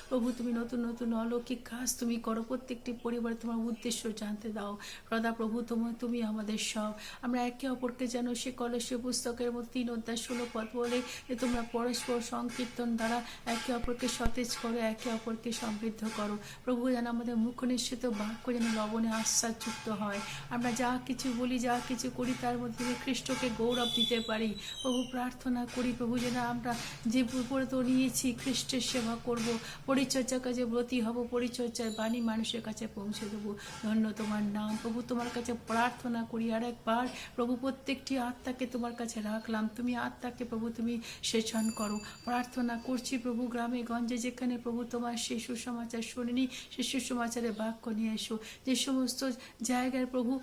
প্রভু তুমি নতুন নতুন অলৌকিক কাজ তুমি করো। প্রত্যেকটি পরিবারে তোমার উদ্দেশ্য জানতে দাও সদা প্রভু। তুমি আমাদের সব। আমরা একে অপরকে যেন সে কলসীয় পুস্তকের মধ্যে 3:16 বলে যে তোমরা পরস্পর সংকীর্তন দ্বারা একে অপরকে সতেজ করো, একে অপরকে সমৃদ্ধ করো প্রভু। যেন আমাদের মুখ নিঃসৃত বাক্য যেন লবণে আশ্বাসযুক্ত হয়। আমরা যা কিছু বলি, যা কিছু করি, তার মধ্যে খ্রিস্টকে গৌরব দিতে পারি প্রভু। প্রার্থনা করি প্রভু যেন আমরা যে ব্রত নিয়েছি খ্রিস্টের সেবা করব, পরিচর্যার কাছে ব্রতী হব, পরিচর্যার বাণী মানুষের কাছে পৌঁছে দেবো। ধন্য তোমার নাম প্রভু। তোমার কাছে প্রার্থনা করি আর একবার প্রভু, প্রত্যেকটি আত্মাকে তোমার কাছে রাখলাম। তুমি আত্মাকে প্রভু তুমি সেচন করো। প্রার্থনা করছি প্রভু, গ্রামে গঞ্জে যেখানে প্রভু তোমার সেই সুসমাচার শুনিনি, সেই সুসমাচারের বাক্য নিয়ে এসো। যে সমস্ত জায়গায় প্রভু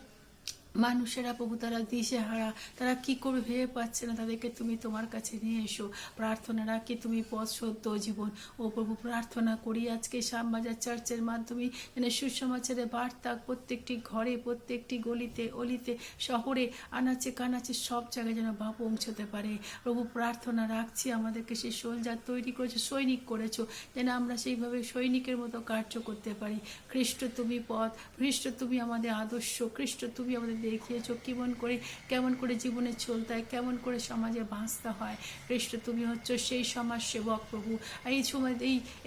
মানুষেরা প্রভু তারা দিশেহারা, তারা কি করবে ভেবে পাচ্ছে না, তাদেরকে তুমি তোমার কাছে নিয়ে এসো। প্রার্থনা রাখি তুমি পথ সত্য জীবন ও প্রভু। প্রার্থনা করি আজকে শ্যামবাজার চার্চের মাধ্যমে যেন সুসমাচারের বার্তা প্রত্যেকটি ঘরে, প্রত্যেকটি গলিতে অলিতে, শহরে, আনাচে কানাচে সব জায়গায় যেন পৌঁছতে পারে প্রভু। প্রার্থনা রাখছি আমাদেরকে সেই সোলজার তৈরি করেছো, সৈনিক করেছো, যেন আমরা সেইভাবে সৈনিকের মতো কার্য করতে পারি। খ্রিস্ট তুমি পথ, খ্রিস্ট তুমি আমাদের আদর্শ, খ্রিস্ট তুমি আমাদের দেখিয়েছো কেমন করে জীবনে চলতে হয়, কেমন করে সমাজে বাঁচতে হয়। খ্রিস্ট তুমি হচ্ছে সেই সমাজ সেবক প্রভু। এই সময়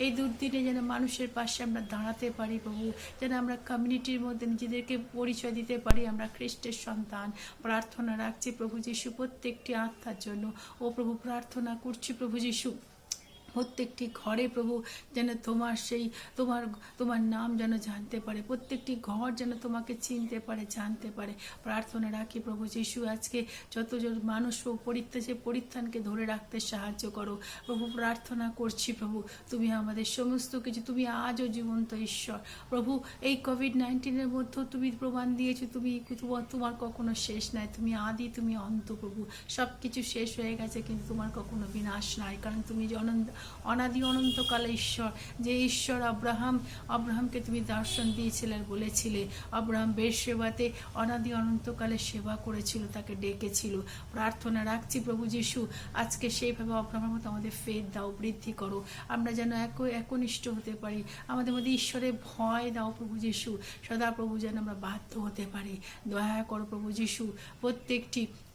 এই দুর্দিনে যেন মানুষের পাশে আমরা দাঁড়াতে পারি প্রভু, যেন আমরা কমিউনিটির মধ্যে নিজেদেরকে পরিচয় দিতে পারি আমরা খ্রিস্টের সন্তান। প্রার্থনা রাখছি প্রভু যিশু প্রত্যেকটি আত্মার জন্য ও প্রভু। প্রার্থনা করছি প্রভু যিশু প্রত্যেকটি ঘরে প্রভু যেন তোমার সেই তোমার নাম যেন জানতে পারে, প্রত্যেকটি ঘর যেন তোমাকে চিনতে পারে, জানতে পারে। প্রার্থনা রাখি প্রভু যিশু আজকে যতজন মানুষ পরিত্রাণকে ধরে রাখতে সাহায্য করো প্রভু। প্রার্থনা করছি প্রভু তুমি আমাদের সমস্ত কিছু, তুমি আজও জীবন্ত ঈশ্বর প্রভু। এই কোভিড-19 মধ্যেও তুমি প্রমাণ দিয়েছো তুমি তোমার কখনো শেষ নাই, তুমি আদি, তুমি অন্ত প্রভু। সব কিছু শেষ হয়ে গেছে কিন্তু তোমার কখনো বিনাশ নাই, কারণ তুমি অনাদি অনন্তকালে ঈশ্বর। যে ঈশ্বর আব্রাহামকে তুমি দর্শন দিয়েছিলে আর বলেছিলে, আব্রাহাম বেরশেবাতে অনাদি অনন্তকালে সেবা করেছিল, তাকে ডেকেছিল। প্রার্থনা রাখছি প্রভু যিশু আজকে সেইভাবে আব্রাহামের মতো আমাদের ফেথ দাও, বৃদ্ধি করো, আমরা যেন একনিষ্ঠ হতে পারি। আমাদের মধ্যে ঈশ্বরের ভয় দাও প্রভু যিশু, সদা প্রভু যেন আমরা বাধ্য হতে পারি। দয়া করো প্রভু যিশু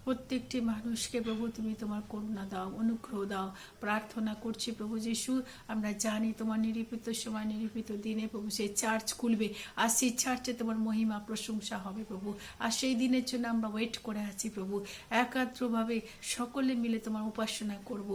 প্রত্যেকটি মানুষকে প্রভু তুমি তোমার করুণা দাও, অনুগ্রহ দাও। প্রার্থনা করছি প্রভু যিশু, আমরা জানি তোমার নিরূপিত সময় নিরূপিত দিনে প্রভু সেই চার্চ খুলবে, আর সেই চার্চে তোমার মহিমা প্রশংসা হবে প্রভু। আর সেই দিনের জন্য আমরা ওয়েট করে আছি প্রভু। একাত্রভাবে সকলে মিলে তোমার উপাসনা করব,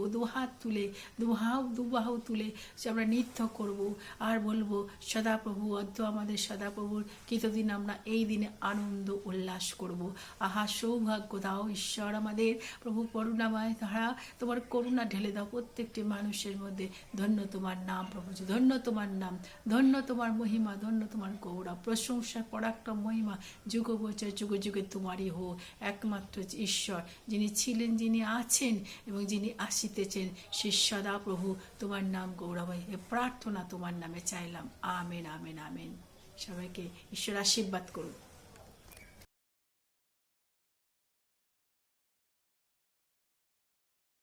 দুবাহু তুলে আমরা নৃত্য করব আর বলবো সদাপ্রভু অদ্য আমাদের সদাপ্রভুর কৃতদিন আমরা এই দিনে আনন্দ উল্লাস করব। আহা সৌভাগ্য দাও ঈশ্বর আমাদের প্রভু, করুণাময় ধারা তোমার করুণা ঢেলে দাও প্রত্যেকটি মানুষের মধ্যে। ধন্য তোমার নাম প্রভু, ধন্য তোমার নাম, ধন্য তোমার মহিমা, ধন্য তোমার গৌরব, প্রশংসা, পরাক্রম, মহিমা যুগ বছর যুগে যুগে তোমারই হো। একমাত্র ঈশ্বর যিনি ছিলেন, যিনি আছেন এবং যিনি আসিতেছেন, সে সদা প্রভু তোমার নাম গৌরবময়। এ প্রার্থনা তোমার নামে চাইলাম, আমেন আমেন আমেন। সবাইকে ঈশ্বর আশীর্বাদ করুন।